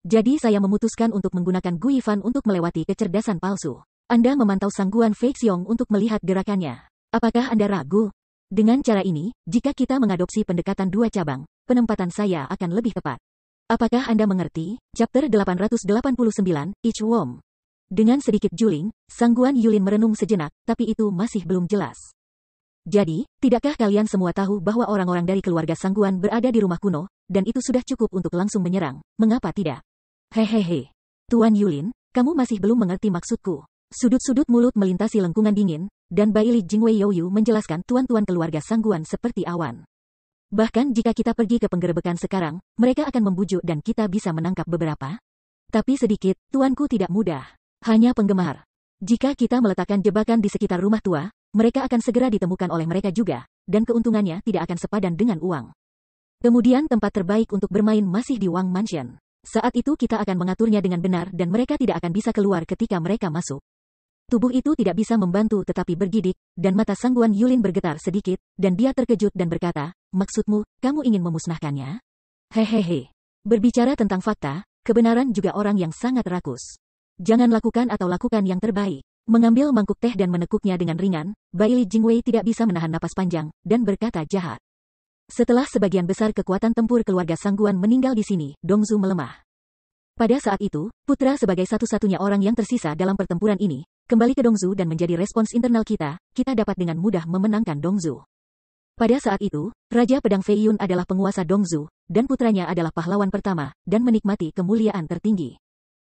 Jadi saya memutuskan untuk menggunakan Guifan untuk melewati kecerdasan palsu. Anda memantau Sangguan Feixiong untuk melihat gerakannya. Apakah Anda ragu? Dengan cara ini, jika kita mengadopsi pendekatan 2 cabang, penempatan saya akan lebih tepat. Apakah Anda mengerti? Chapter 889, Ich Wom. Dengan sedikit juling, Sangguan Yulin merenung sejenak, tapi itu masih belum jelas. Jadi, tidakkah kalian semua tahu bahwa orang-orang dari keluarga Sangguan berada di rumah kuno, dan itu sudah cukup untuk langsung menyerang? Mengapa tidak? Hehehe. Tuan Yulin, kamu masih belum mengerti maksudku. Sudut-sudut mulut melintasi lengkungan dingin, dan Bailey Jingwei Youyu menjelaskan tuan-tuan keluarga Sangguan seperti awan. Bahkan jika kita pergi ke penggerebekan sekarang, mereka akan membujuk dan kita bisa menangkap beberapa. Tapi sedikit, tuanku tidak mudah. Hanya penggemar. Jika kita meletakkan jebakan di sekitar rumah tua, mereka akan segera ditemukan oleh mereka juga, dan keuntungannya tidak akan sepadan dengan uang. Kemudian tempat terbaik untuk bermain masih di Wang Mansion. Saat itu kita akan mengaturnya dengan benar dan mereka tidak akan bisa keluar ketika mereka masuk. Tubuh itu tidak bisa membantu tetapi bergidik, dan mata Sangguan Yulin bergetar sedikit, dan dia terkejut dan berkata, maksudmu, kamu ingin memusnahkannya? Hehehe. Berbicara tentang fakta, kebenaran juga orang yang sangat rakus. Jangan lakukan atau lakukan yang terbaik. Mengambil mangkuk teh dan menekuknya dengan ringan, Bailey Jingwei tidak bisa menahan napas panjang, dan berkata jahat. Setelah sebagian besar kekuatan tempur keluarga Sangguan meninggal di sini, Dongzu melemah. Pada saat itu, putra sebagai satu-satunya orang yang tersisa dalam pertempuran ini, kembali ke Dongzu dan menjadi respons internal kita dapat dengan mudah memenangkan Dongzu. Pada saat itu, Raja Pedang Feiyun adalah penguasa Dongzu, dan putranya adalah pahlawan pertama, dan menikmati kemuliaan tertinggi.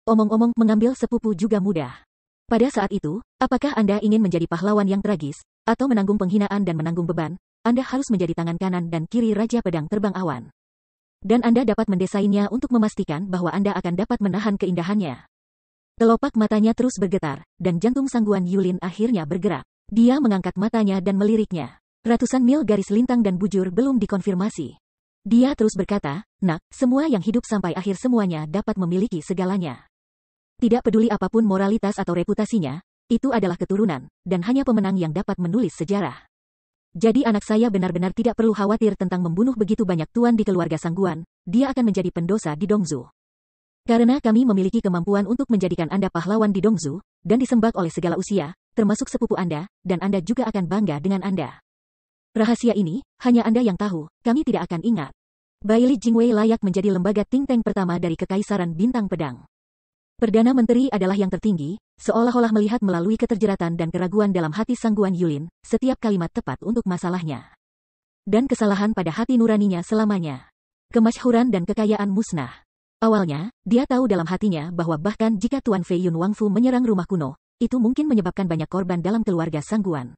Omong-omong, mengambil sepupu juga mudah. Pada saat itu, apakah Anda ingin menjadi pahlawan yang tragis, atau menanggung penghinaan dan menanggung beban? Anda harus menjadi tangan kanan dan kiri Raja Pedang Terbang Awan. Dan Anda dapat mendesainnya untuk memastikan bahwa Anda akan dapat menahan keindahannya. Kelopak matanya terus bergetar, dan jantung Sangguan Yulin akhirnya bergerak. Dia mengangkat matanya dan meliriknya. Ratusan mil garis lintang dan bujur belum dikonfirmasi. Dia terus berkata, nak, semua yang hidup sampai akhir semuanya dapat memiliki segalanya. Tidak peduli apapun moralitas atau reputasinya, itu adalah keturunan, dan hanya pemenang yang dapat menulis sejarah. Jadi anak saya benar-benar tidak perlu khawatir tentang membunuh begitu banyak tuan di keluarga Sangguan, dia akan menjadi pendosa di Dongzu. Karena kami memiliki kemampuan untuk menjadikan Anda pahlawan di Dongzu, dan disembah oleh segala usia, termasuk sepupu Anda, dan Anda juga akan bangga dengan Anda. Rahasia ini, hanya Anda yang tahu, kami tidak akan ingat. Bailey Jingwei layak menjadi lembaga think tank pertama dari Kekaisaran Bintang Pedang. Perdana Menteri adalah yang tertinggi, seolah-olah melihat melalui keterjeratan dan keraguan dalam hati Sangguan Yulin, setiap kalimat tepat untuk masalahnya. dan kesalahan pada hati nuraninya selamanya. Kemasyhuran dan kekayaan musnah. Awalnya, dia tahu dalam hatinya bahwa bahkan jika Tuan Fei Yun Wangfu menyerang rumah kuno, itu mungkin menyebabkan banyak korban dalam keluarga Sangguan.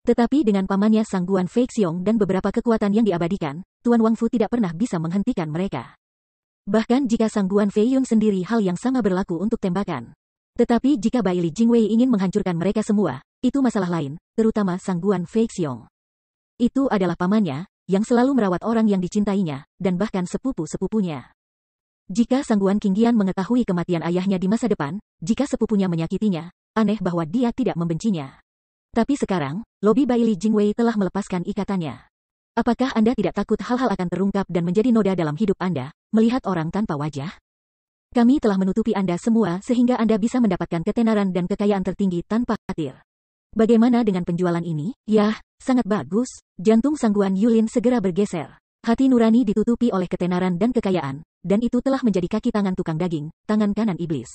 Tetapi dengan pamannya Sangguan Fei Xiong dan beberapa kekuatan yang diabadikan, Tuan Wangfu tidak pernah bisa menghentikan mereka. Bahkan jika Sangguan Fei Yun sendiri hal yang sama berlaku untuk tembakan. Tetapi jika Bai Li Jingwei ingin menghancurkan mereka semua, itu masalah lain, terutama Sangguan Fei Xiong. Itu adalah pamannya, yang selalu merawat orang yang dicintainya, dan bahkan sepupu-sepupunya. Jika Sangguan Qingyan mengetahui kematian ayahnya di masa depan, jika sepupunya menyakitinya, aneh bahwa dia tidak membencinya. Tapi sekarang, lobi Bai Li Jingwei telah melepaskan ikatannya. Apakah Anda tidak takut hal-hal akan terungkap dan menjadi noda dalam hidup Anda, melihat orang tanpa wajah? Kami telah menutupi Anda semua sehingga Anda bisa mendapatkan ketenaran dan kekayaan tertinggi tanpa khawatir. Bagaimana dengan penjualan ini? Yah, sangat bagus. Jantung Sangguan Yulin segera bergeser. Hati nurani ditutupi oleh ketenaran dan kekayaan, dan itu telah menjadi kaki tangan tukang daging, tangan kanan iblis.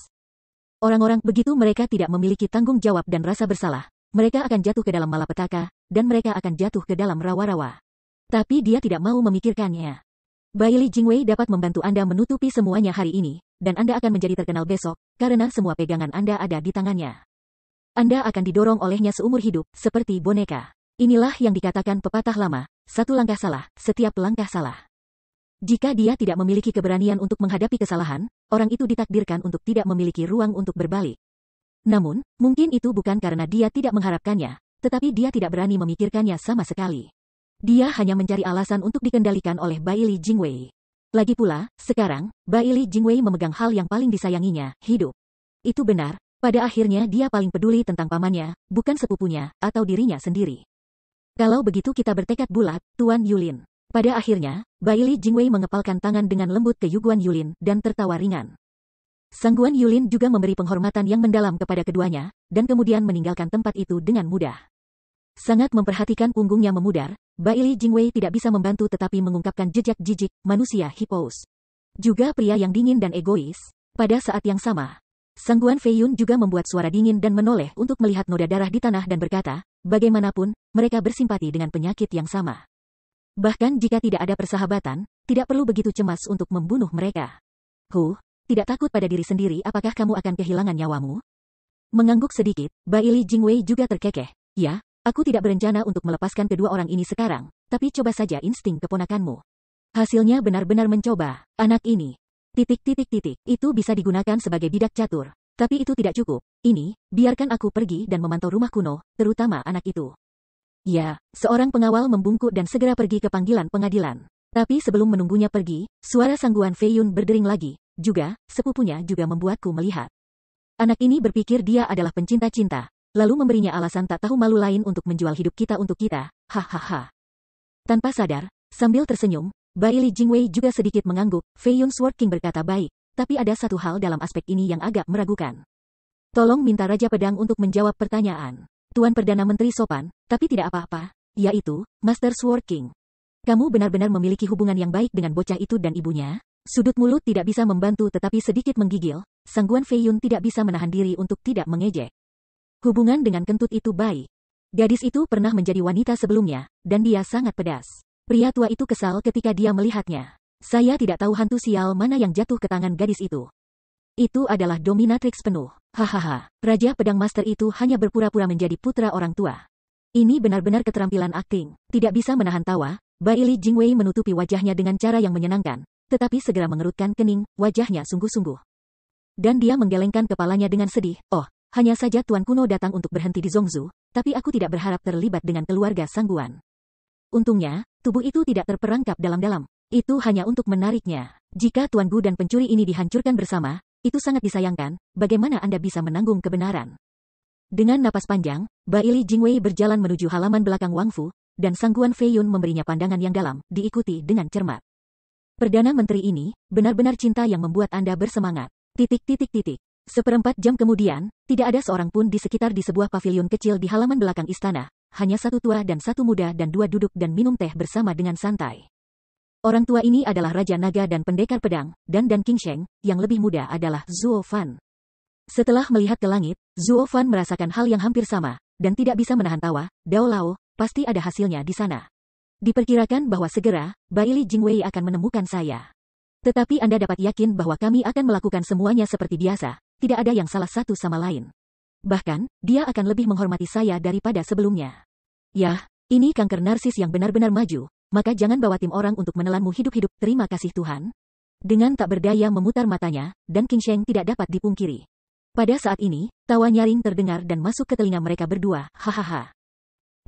Orang-orang begitu mereka tidak memiliki tanggung jawab dan rasa bersalah. Mereka akan jatuh ke dalam malapetaka, dan mereka akan jatuh ke dalam rawa-rawa. Tapi dia tidak mau memikirkannya. Bai Li Jingwei dapat membantu Anda menutupi semuanya hari ini, dan Anda akan menjadi terkenal besok, karena semua pegangan Anda ada di tangannya. Anda akan didorong olehnya seumur hidup, seperti boneka. Inilah yang dikatakan pepatah lama, satu langkah salah, setiap langkah salah. Jika dia tidak memiliki keberanian untuk menghadapi kesalahan, orang itu ditakdirkan untuk tidak memiliki ruang untuk berbalik. Namun, mungkin itu bukan karena dia tidak mengharapkannya, tetapi dia tidak berani memikirkannya sama sekali. Dia hanya mencari alasan untuk dikendalikan oleh Bai Li Jingwei. Lagi pula, sekarang, Bai Li Jingwei memegang hal yang paling disayanginya, hidup. Itu benar, pada akhirnya dia paling peduli tentang pamannya, bukan sepupunya, atau dirinya sendiri. Kalau begitu kita bertekad bulat, Tuan Yulin. Pada akhirnya, Bai Li Jingwei mengepalkan tangan dengan lembut ke Yuguan Yulin dan tertawa ringan. Sangguan Yulin juga memberi penghormatan yang mendalam kepada keduanya, dan kemudian meninggalkan tempat itu dengan mudah. Sangat memperhatikan punggungnya memudar, Bai Li Jingwei tidak bisa membantu tetapi mengungkapkan jejak jijik, manusia hippos. Juga pria yang dingin dan egois. Pada saat yang sama, Sangguan Fei Yun juga membuat suara dingin dan menoleh untuk melihat noda darah di tanah dan berkata, bagaimanapun, mereka bersimpati dengan penyakit yang sama. Bahkan jika tidak ada persahabatan, tidak perlu begitu cemas untuk membunuh mereka. Tidak takut pada diri sendiri apakah kamu akan kehilangan nyawamu? Mengangguk sedikit, Bai Li Jingwei juga terkekeh. Ya, aku tidak berencana untuk melepaskan kedua orang ini sekarang, tapi coba saja insting keponakanmu. Hasilnya benar-benar mencoba, anak ini. Itu bisa digunakan sebagai bidak catur. Tapi itu tidak cukup. Ini, biarkan aku pergi dan memantau rumah kuno, terutama anak itu. Ya, seorang pengawal membungkuk dan segera pergi ke panggilan pengadilan. Tapi sebelum menunggunya pergi, suara Sangguan Fei Yun berdering lagi. Juga, sepupunya juga membuatku melihat. Anak ini berpikir dia adalah pencinta cinta, lalu memberinya alasan tak tahu malu lain untuk menjual hidup kita untuk kita, hahaha. Tanpa sadar, sambil tersenyum, Bai Li Jingwei juga sedikit mengangguk. Fei Yun Sword King berkata baik, tapi ada satu hal dalam aspek ini yang agak meragukan. Tolong minta Raja Pedang untuk menjawab pertanyaan. Tuan Perdana Menteri sopan, tapi tidak apa-apa, yaitu, Master Sword King. Kamu benar-benar memiliki hubungan yang baik dengan bocah itu dan ibunya? Sudut mulut tidak bisa membantu tetapi sedikit menggigil, Sangguan Fei Yun tidak bisa menahan diri untuk tidak mengejek. Hubungan dengan kentut itu baik. Gadis itu pernah menjadi wanita sebelumnya, dan dia sangat pedas. Pria tua itu kesal ketika dia melihatnya. Saya tidak tahu hantu sial mana yang jatuh ke tangan gadis itu. Itu adalah dominatrix penuh. Hahaha, Raja Pedang Master itu hanya berpura-pura menjadi putra orang tua. Ini benar-benar keterampilan akting. Tidak bisa menahan tawa, Bai Li Jingwei menutupi wajahnya dengan cara yang menyenangkan. Tetapi segera mengerutkan kening, wajahnya sungguh-sungguh. Dan dia menggelengkan kepalanya dengan sedih, oh, hanya saja Tuan Kuno datang untuk berhenti di Zhongzhou, tapi aku tidak berharap terlibat dengan keluarga Sangguan. Untungnya, tubuh itu tidak terperangkap dalam-dalam. Itu hanya untuk menariknya. Jika Tuan Gu dan pencuri ini dihancurkan bersama, itu sangat disayangkan, bagaimana Anda bisa menanggung kebenaran? Dengan napas panjang, Bai Li Jingwei berjalan menuju halaman belakang Wang Fu, dan Sangguan Fei Yun memberinya pandangan yang dalam, diikuti dengan cermat. Perdana Menteri ini, benar-benar cinta yang membuat Anda bersemangat. Seperempat jam kemudian, tidak ada seorang pun di sekitar di sebuah pavilion kecil di halaman belakang istana. Hanya satu tua dan satu muda dan dua duduk dan minum teh bersama dengan santai. Orang tua ini adalah Raja Naga dan Pendekar Pedang, dan Qingsheng, yang lebih muda adalah Zuo Fan. Setelah melihat ke langit, Zuo Fan merasakan hal yang hampir sama, dan tidak bisa menahan tawa. Dao Lao, pasti ada hasilnya di sana. Diperkirakan bahwa segera, Bailey Jingwei akan menemukan saya. Tetapi Anda dapat yakin bahwa kami akan melakukan semuanya seperti biasa, tidak ada yang salah satu sama lain. Bahkan, dia akan lebih menghormati saya daripada sebelumnya. Yah, ini kanker narsis yang benar-benar maju, maka jangan bawa tim orang untuk menelanmu hidup-hidup, terima kasih Tuhan. Dengan tak berdaya memutar matanya, dan Qing Sheng tidak dapat dipungkiri. Pada saat ini, tawa nyaring terdengar dan masuk ke telinga mereka berdua, hahaha.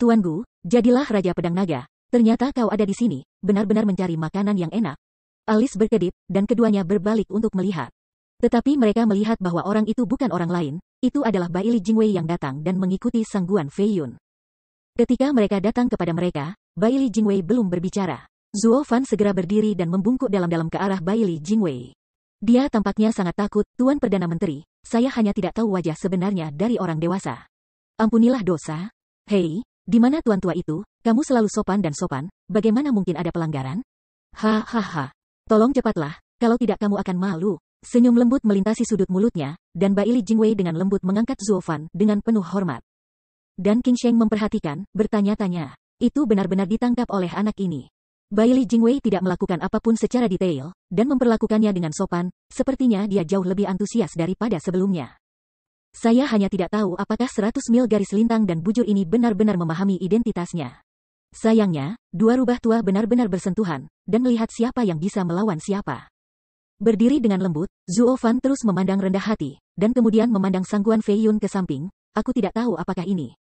Tuan Gu, jadilah Raja Pedang Naga. Ternyata kau ada di sini, benar-benar mencari makanan yang enak. Alis berkedip, dan keduanya berbalik untuk melihat. Tetapi mereka melihat bahwa orang itu bukan orang lain, itu adalah Bailey Jingwei yang datang dan mengikuti Sangguan Fei Yun. Ketika mereka datang kepada mereka, Bailey Jingwei belum berbicara. Zuo Fan segera berdiri dan membungkuk dalam-dalam ke arah Bailey Jingwei. Dia tampaknya sangat takut, Tuan Perdana Menteri, saya hanya tidak tahu wajah sebenarnya dari orang dewasa. Ampunilah dosa. Hei, di mana tuan tua itu? Kamu selalu sopan dan sopan, bagaimana mungkin ada pelanggaran? Hahaha. Tolong cepatlah, kalau tidak kamu akan malu. Senyum lembut melintasi sudut mulutnya, dan Bailey Jingwei dengan lembut mengangkat Zuo Fan dengan penuh hormat. Dan Qing Sheng memperhatikan, bertanya-tanya. Itu benar-benar ditangkap oleh anak ini. Bailey Jingwei tidak melakukan apapun secara detail, dan memperlakukannya dengan sopan, sepertinya dia jauh lebih antusias daripada sebelumnya. Saya hanya tidak tahu apakah 100 mil garis lintang dan bujur ini benar-benar memahami identitasnya. Sayangnya, dua rubah tua benar-benar bersentuhan, dan melihat siapa yang bisa melawan siapa. Berdiri dengan lembut, Zuo Fan terus memandang rendah hati, dan kemudian memandang Sangguan Fei Yun ke samping, aku tidak tahu apakah ini.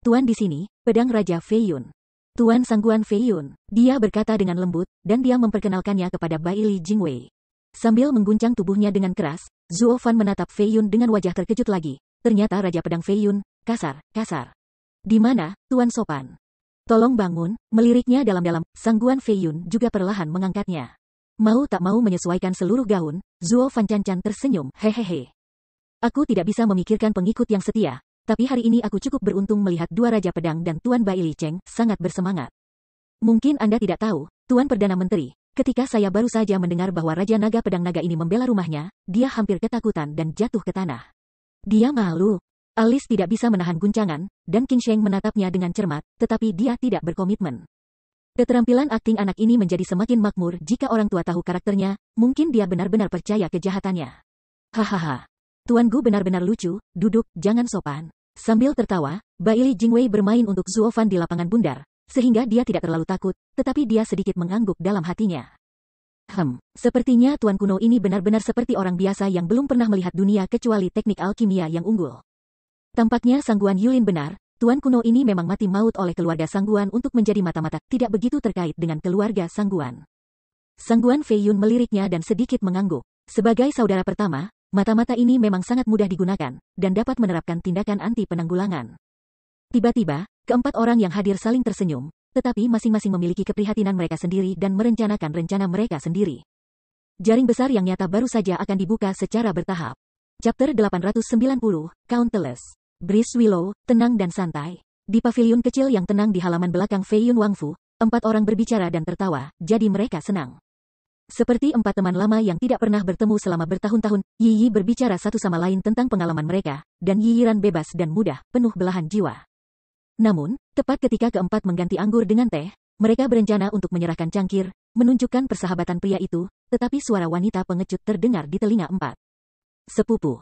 Tuan di sini, pedang Raja Fei Yun. Tuan Sangguan Fei Yun, dia berkata dengan lembut, dan dia memperkenalkannya kepada Bailey Jingwei. Sambil mengguncang tubuhnya dengan keras, Zuo Fan menatap Fei Yun dengan wajah terkejut lagi. Ternyata Raja Pedang Fei Yun, kasar. Di mana, Tuan Sopan? Tolong bangun, meliriknya dalam-dalam, Sangguan Fei Yun juga perlahan mengangkatnya. Mau tak mau menyesuaikan seluruh gaun, Zuo Fan Cancan tersenyum, hehehe. Aku tidak bisa memikirkan pengikut yang setia, tapi hari ini aku cukup beruntung melihat dua Raja Pedang dan Tuan Bailey Cheng sangat bersemangat. Mungkin Anda tidak tahu, Tuan Perdana Menteri, ketika saya baru saja mendengar bahwa Raja Naga Pedang Naga ini membela rumahnya, dia hampir ketakutan dan jatuh ke tanah. Dia malu. Alis tidak bisa menahan guncangan, dan Qing Sheng menatapnya dengan cermat, tetapi dia tidak berkomitmen. Keterampilan akting anak ini menjadi semakin makmur jika orang tua tahu karakternya, mungkin dia benar-benar percaya kejahatannya. Hahaha. Tuan Gu benar-benar lucu, duduk, jangan sopan. Sambil tertawa, Bailey Jingwei bermain untuk Zuo Fan di lapangan bundar, sehingga dia tidak terlalu takut, tetapi dia sedikit mengangguk dalam hatinya. Sepertinya Tuan kuno ini benar-benar seperti orang biasa yang belum pernah melihat dunia kecuali teknik alkimia yang unggul. Tampaknya Sangguan Yulin benar, Tuan kuno ini memang mati maut oleh keluarga Sangguan untuk menjadi mata-mata, tidak begitu terkait dengan keluarga Sangguan. Sangguan Fei Yun meliriknya dan sedikit mengangguk. Sebagai saudara pertama, mata-mata ini memang sangat mudah digunakan, dan dapat menerapkan tindakan anti penanggulangan. Tiba-tiba, keempat orang yang hadir saling tersenyum, tetapi masing-masing memiliki keprihatinan mereka sendiri dan merencanakan rencana mereka sendiri. Jaring besar yang nyata baru saja akan dibuka secara bertahap. Chapter 890, Countless. Breeze Willow, tenang dan santai. Di pavilion kecil yang tenang di halaman belakang Fei Yun Wangfu, empat orang berbicara dan tertawa, jadi mereka senang. Seperti empat teman lama yang tidak pernah bertemu selama bertahun-tahun, Yi Yi berbicara satu sama lain tentang pengalaman mereka, dan Yi Yiran bebas dan mudah, penuh belahan jiwa. Namun, tepat ketika keempat mengganti anggur dengan teh, mereka berencana untuk menyerahkan cangkir, menunjukkan persahabatan pria itu, tetapi suara wanita pengecut terdengar di telinga empat. Sepupu.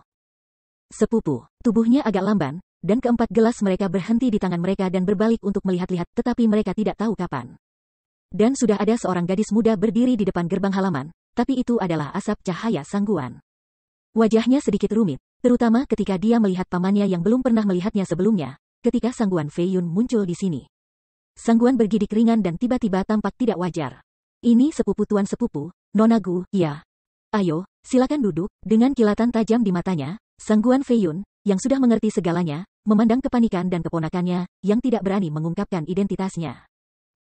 Tubuhnya agak lamban, dan keempat gelas mereka berhenti di tangan mereka dan berbalik untuk melihat-lihat, tetapi mereka tidak tahu kapan. Dan sudah ada seorang gadis muda berdiri di depan gerbang halaman, tapi itu adalah asap cahaya Sangguan. Wajahnya sedikit rumit, terutama ketika dia melihat pamannya yang belum pernah melihatnya sebelumnya, ketika Sangguan Fei Yun muncul di sini. Sangguan bergidik ringan dan tiba-tiba tampak tidak wajar. Ini sepupu tuan sepupu, Nona Gu, ya. Ayo, silakan duduk. Dengan kilatan tajam di matanya, Sangguan Fei Yun, yang sudah mengerti segalanya, memandang kepanikan dan keponakannya, yang tidak berani mengungkapkan identitasnya.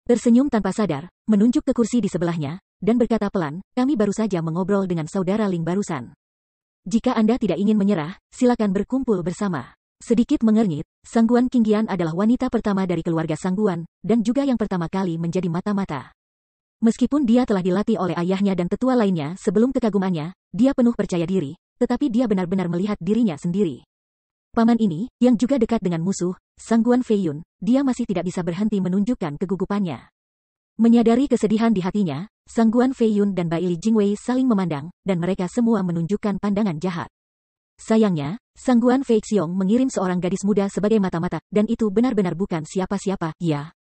Tersenyum tanpa sadar, menunjuk ke kursi di sebelahnya, dan berkata pelan, kami baru saja mengobrol dengan saudara Ling barusan. Jika Anda tidak ingin menyerah, silakan berkumpul bersama. Sedikit mengernyit, Sangguan Qingyan adalah wanita pertama dari keluarga Sangguan, dan juga yang pertama kali menjadi mata-mata. Meskipun dia telah dilatih oleh ayahnya dan tetua lainnya sebelum kekagumannya, dia penuh percaya diri, tetapi dia benar-benar melihat dirinya sendiri. Paman ini, yang juga dekat dengan musuh, Sangguan Fei Yun, dia masih tidak bisa berhenti menunjukkan kegugupannya. Menyadari kesedihan di hatinya, Sangguan Fei Yun dan Bai Li Jingwei saling memandang, dan mereka semua menunjukkan pandangan jahat. Sayangnya, Sangguan Fei Xiong mengirim seorang gadis muda sebagai mata-mata, dan itu benar-benar bukan siapa-siapa, ya.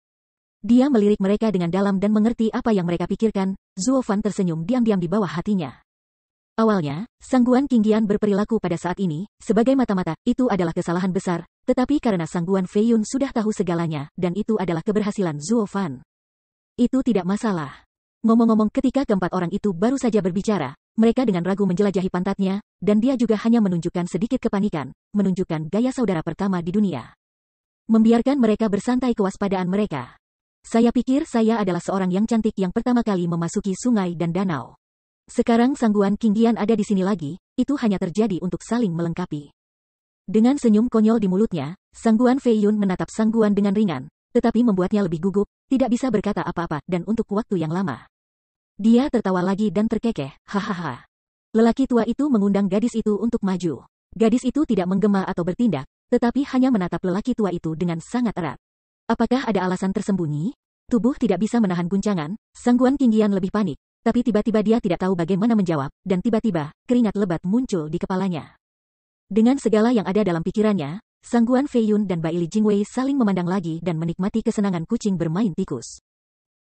Dia melirik mereka dengan dalam dan mengerti apa yang mereka pikirkan. Zuo Fan tersenyum diam-diam di bawah hatinya. Awalnya, Sangguan Qingyan berperilaku pada saat ini, sebagai mata-mata, itu adalah kesalahan besar, tetapi karena Sangguan Fei Yun sudah tahu segalanya, dan itu adalah keberhasilan Zuo Fan. Itu tidak masalah. Ngomong-ngomong, ketika keempat orang itu baru saja berbicara, mereka dengan ragu menjelajahi pantatnya, dan dia juga hanya menunjukkan sedikit kepanikan, menunjukkan gaya saudara pertama di dunia. Membiarkan mereka bersantai kewaspadaan mereka. Saya pikir saya adalah seorang yang cantik yang pertama kali memasuki sungai dan danau. Sekarang Sangguan Qingyan ada di sini lagi, itu hanya terjadi untuk saling melengkapi. Dengan senyum konyol di mulutnya, Sangguan Fei Yun menatap Sangguan dengan ringan, tetapi membuatnya lebih gugup, tidak bisa berkata apa-apa, dan untuk waktu yang lama. Dia tertawa lagi dan terkekeh, hahaha. Lelaki tua itu mengundang gadis itu untuk maju. Gadis itu tidak menggema atau bertindak, tetapi hanya menatap lelaki tua itu dengan sangat erat. Apakah ada alasan tersembunyi? Tubuh tidak bisa menahan guncangan, Sangguan Qingyan lebih panik, tapi tiba-tiba dia tidak tahu bagaimana menjawab, dan tiba-tiba, keringat lebat muncul di kepalanya. Dengan segala yang ada dalam pikirannya, Sangguan Fei Yun dan Bai Li Jingwei saling memandang lagi dan menikmati kesenangan kucing bermain tikus.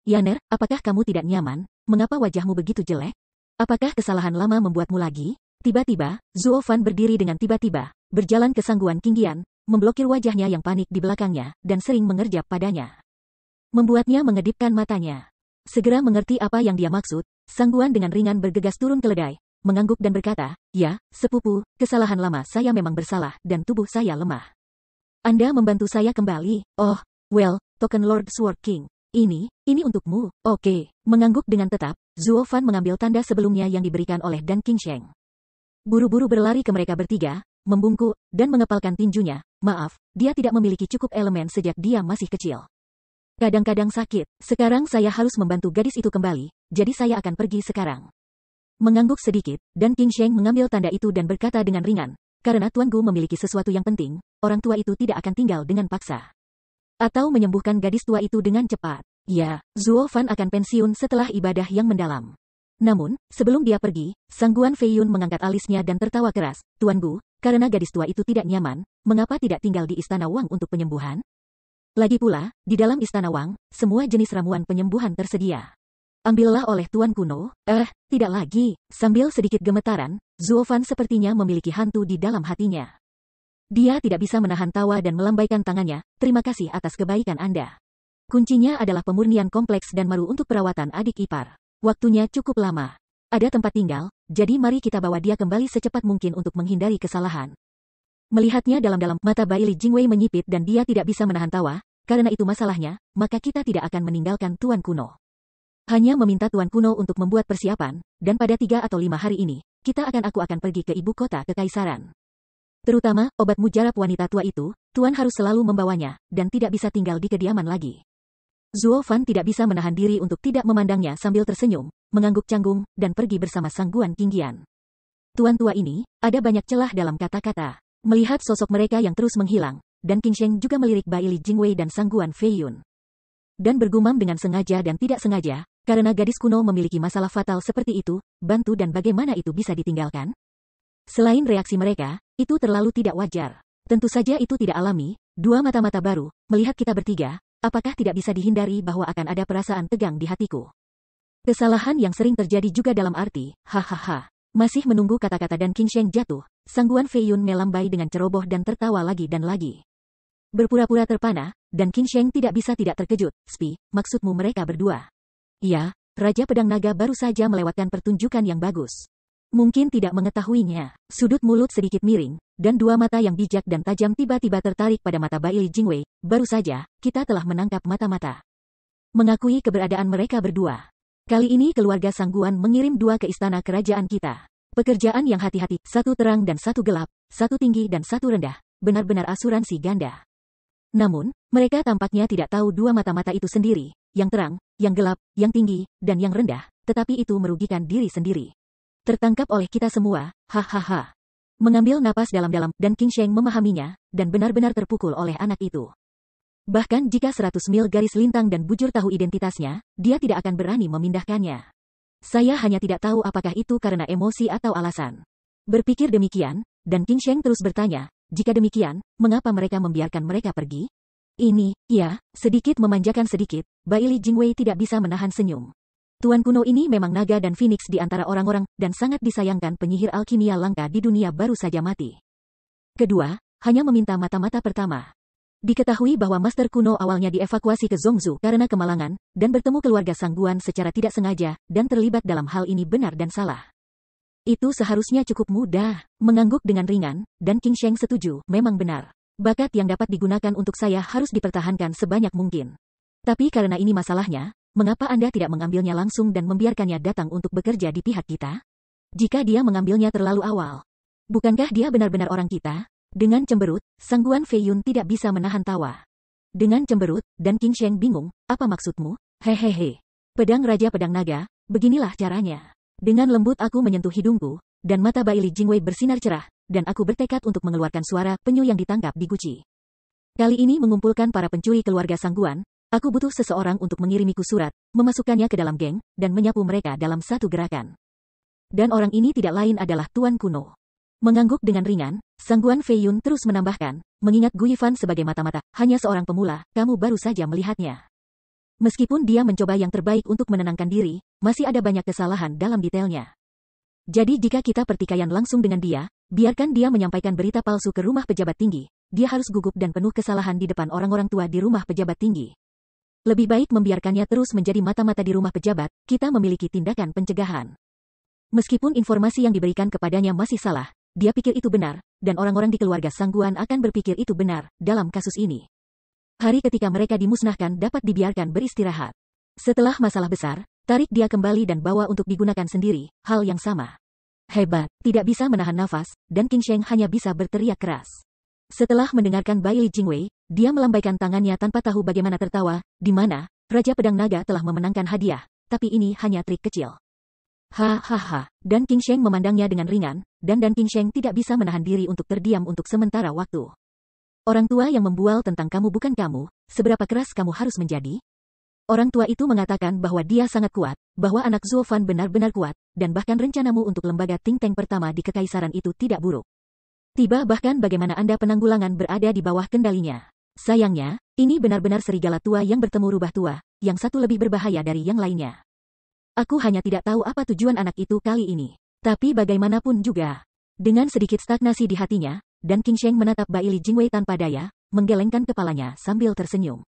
Yaner, apakah kamu tidak nyaman? Mengapa wajahmu begitu jelek? Apakah kesalahan lama membuatmu lagi? Tiba-tiba, Zuo Fan berdiri dengan tiba-tiba, berjalan ke Sangguan Qingyan, memblokir wajahnya yang panik di belakangnya, dan sering mengerjap padanya. Membuatnya mengedipkan matanya. Segera mengerti apa yang dia maksud, Sangguan dengan ringan bergegas turun keledai, mengangguk dan berkata, ya, sepupu, kesalahan lama saya memang bersalah, dan tubuh saya lemah. Anda membantu saya kembali, oh, well, token Lord Sword King. Ini untukmu, oke. Mengangguk dengan tetap, Zuo Fan mengambil tanda sebelumnya yang diberikan oleh Dan Qingsheng. Buru-buru berlari ke mereka bertiga, membungkuk, dan mengepalkan tinjunya, maaf, dia tidak memiliki cukup elemen sejak dia masih kecil. Kadang-kadang sakit, sekarang saya harus membantu gadis itu kembali, jadi saya akan pergi sekarang. Mengangguk sedikit, dan Qingsheng mengambil tanda itu dan berkata dengan ringan, karena tuanku memiliki sesuatu yang penting, orang tua itu tidak akan tinggal dengan paksa. Atau menyembuhkan gadis tua itu dengan cepat. Ya, Zuo Fan akan pensiun setelah ibadah yang mendalam. Namun, sebelum dia pergi, Sangguan Fei Yun mengangkat alisnya dan tertawa keras, Tuanku, karena gadis tua itu tidak nyaman, mengapa tidak tinggal di Istana Wang untuk penyembuhan? Lagi pula, di dalam Istana Wang, semua jenis ramuan penyembuhan tersedia. Ambillah oleh Tuan Kuno. Tidak lagi. Sambil sedikit gemetaran, Zuo Fan sepertinya memiliki hantu di dalam hatinya. Dia tidak bisa menahan tawa dan melambaikan tangannya, terima kasih atas kebaikan Anda. Kuncinya adalah pemurnian kompleks dan maru untuk perawatan adik ipar. Waktunya cukup lama. Ada tempat tinggal, jadi mari kita bawa dia kembali secepat mungkin untuk menghindari kesalahan. Melihatnya dalam-dalam, mata Bai Li Jingwei menyipit dan dia tidak bisa menahan tawa, karena itu masalahnya, maka kita tidak akan meninggalkan Tuan Kuno. Hanya meminta Tuan Kuno untuk membuat persiapan, dan pada 3 atau 5 hari ini, aku akan pergi ke ibu kota kekaisaran. Terutama, obat mujarab wanita tua itu, Tuan harus selalu membawanya, dan tidak bisa tinggal di kediaman lagi. Zuo Fan tidak bisa menahan diri untuk tidak memandangnya sambil tersenyum, mengangguk canggung, dan pergi bersama Sangguan Qingyan. Tuan tua ini, ada banyak celah dalam kata-kata. Melihat sosok mereka yang terus menghilang, dan Qingsheng juga melirik Bai Li Jingwei dan Sangguan Fei Yun. Dan bergumam dengan sengaja dan tidak sengaja, karena gadis kuno memiliki masalah fatal seperti itu, bantu dan bagaimana itu bisa ditinggalkan? Selain reaksi mereka, itu terlalu tidak wajar. Tentu saja itu tidak alami, dua mata-mata baru, melihat kita bertiga, apakah tidak bisa dihindari bahwa akan ada perasaan tegang di hatiku? Kesalahan yang sering terjadi juga dalam arti, hahaha. Masih menunggu kata-kata dan Qingsheng jatuh, Sangguan Fei Yun melambai dengan ceroboh dan tertawa lagi dan lagi. Berpura-pura terpana, dan Qingsheng tidak bisa tidak terkejut, Spi, maksudmu mereka berdua? Ya, Raja Pedang Naga baru saja melewatkan pertunjukan yang bagus. Mungkin tidak mengetahuinya, sudut mulut sedikit miring, dan dua mata yang bijak dan tajam tiba-tiba tertarik pada mata Bai Li Jingwei, baru saja, kita telah menangkap mata-mata. Mengakui keberadaan mereka berdua. Kali ini keluarga Sangguan mengirim 2 ke istana kerajaan kita. Pekerjaan yang hati-hati, 1 terang dan 1 gelap, 1 tinggi dan 1 rendah, benar-benar asuransi ganda. Namun, mereka tampaknya tidak tahu 2 mata-mata itu sendiri, yang terang, yang gelap, yang tinggi, dan yang rendah, tetapi itu merugikan diri sendiri. Tertangkap oleh kita semua, hahaha. Mengambil napas dalam-dalam, dan Qingsheng memahaminya, dan benar-benar terpukul oleh anak itu. Bahkan jika 100 mil garis lintang dan bujur tahu identitasnya, dia tidak akan berani memindahkannya. Saya hanya tidak tahu apakah itu karena emosi atau alasan. Berpikir demikian, dan Qing Sheng terus bertanya, jika demikian, mengapa mereka membiarkan mereka pergi? Ini, ya, sedikit memanjakan sedikit, Bai Li Jingwei tidak bisa menahan senyum. Tuan kuno ini memang naga dan phoenix di antara orang-orang, dan sangat disayangkan penyihir alkimia langka di dunia baru saja mati. Kedua, hanya meminta mata-mata pertama. Diketahui bahwa Master kuno awalnya dievakuasi ke Zhongzhou karena kemalangan, dan bertemu keluarga Sangguan secara tidak sengaja, dan terlibat dalam hal ini benar dan salah. Itu seharusnya cukup mudah, mengangguk dengan ringan, dan Qing Sheng setuju, memang benar. Bakat yang dapat digunakan untuk saya harus dipertahankan sebanyak mungkin. Tapi karena ini masalahnya, mengapa Anda tidak mengambilnya langsung dan membiarkannya datang untuk bekerja di pihak kita? Jika dia mengambilnya terlalu awal, bukankah dia benar-benar orang kita? Dengan cemberut, Sangguan Fei Yun tidak bisa menahan tawa. Dengan cemberut, dan Qing Sheng bingung, apa maksudmu? Hehehe. Pedang Raja Pedang Naga, beginilah caranya. Dengan lembut aku menyentuh hidungku, dan mata Bai Li Jingwei bersinar cerah, dan aku bertekad untuk mengeluarkan suara penyu yang ditangkap di guci. Kali ini mengumpulkan para pencuri keluarga Sangguan, aku butuh seseorang untuk mengirimiku surat, memasukkannya ke dalam geng, dan menyapu mereka dalam satu gerakan. Dan orang ini tidak lain adalah Tuan Kuno. Mengangguk dengan ringan, Sangguan Fei Yun terus menambahkan, mengingat Gu Yifan sebagai mata-mata, hanya seorang pemula, kamu baru saja melihatnya. Meskipun dia mencoba yang terbaik untuk menenangkan diri, masih ada banyak kesalahan dalam detailnya. Jadi jika kita pertikaian langsung dengan dia, biarkan dia menyampaikan berita palsu ke rumah pejabat tinggi, dia harus gugup dan penuh kesalahan di depan orang-orang tua di rumah pejabat tinggi. Lebih baik membiarkannya terus menjadi mata-mata di rumah pejabat, kita memiliki tindakan pencegahan. Meskipun informasi yang diberikan kepadanya masih salah, dia pikir itu benar, dan orang-orang di keluarga Sangguan akan berpikir itu benar, dalam kasus ini. Hari ketika mereka dimusnahkan dapat dibiarkan beristirahat. Setelah masalah besar, tarik dia kembali dan bawa untuk digunakan sendiri, hal yang sama. Hebat, tidak bisa menahan nafas, dan Qing Sheng hanya bisa berteriak keras. Setelah mendengarkan Bai Li Jingwei, dia melambaikan tangannya tanpa tahu bagaimana tertawa, di mana, Raja Pedang Naga telah memenangkan hadiah, tapi ini hanya trik kecil. Hahaha, dan Qing Sheng memandangnya dengan ringan, dan Qing Sheng tidak bisa menahan diri untuk terdiam untuk sementara waktu. Orang tua yang membual tentang kamu bukan kamu, seberapa keras kamu harus menjadi? Orang tua itu mengatakan bahwa dia sangat kuat, bahwa anak Zuo Fan benar-benar kuat, dan bahkan rencanamu untuk lembaga think tank pertama di kekaisaran itu tidak buruk. Tiba bahkan bagaimana Anda penanggulangan berada di bawah kendalinya. Sayangnya, ini benar-benar serigala tua yang bertemu rubah tua, yang satu lebih berbahaya dari yang lainnya. Aku hanya tidak tahu apa tujuan anak itu kali ini. Tapi bagaimanapun juga. Dengan sedikit stagnasi di hatinya, dan Qing Sheng menatap Bai Li Jingwei tanpa daya, menggelengkan kepalanya sambil tersenyum.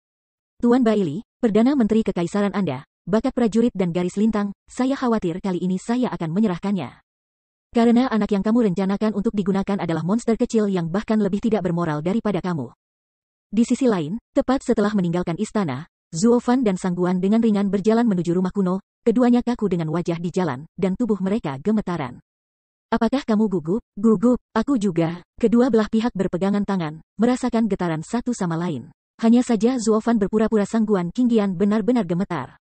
Tuan Bai Li, Perdana Menteri Kekaisaran Anda, bakat prajurit dan garis lintang, saya khawatir kali ini saya akan menyerahkannya. Karena anak yang kamu rencanakan untuk digunakan adalah monster kecil yang bahkan lebih tidak bermoral daripada kamu. Di sisi lain, tepat setelah meninggalkan istana, Zuo Fan dan Sangguan dengan ringan berjalan menuju rumah kuno, keduanya kaku dengan wajah di jalan, dan tubuh mereka gemetaran. Apakah kamu gugup? Gugup, aku juga. Kedua belah pihak berpegangan tangan, merasakan getaran satu sama lain. Hanya saja Zuo Fan berpura-pura Sangguan Qingdian benar-benar gemetar.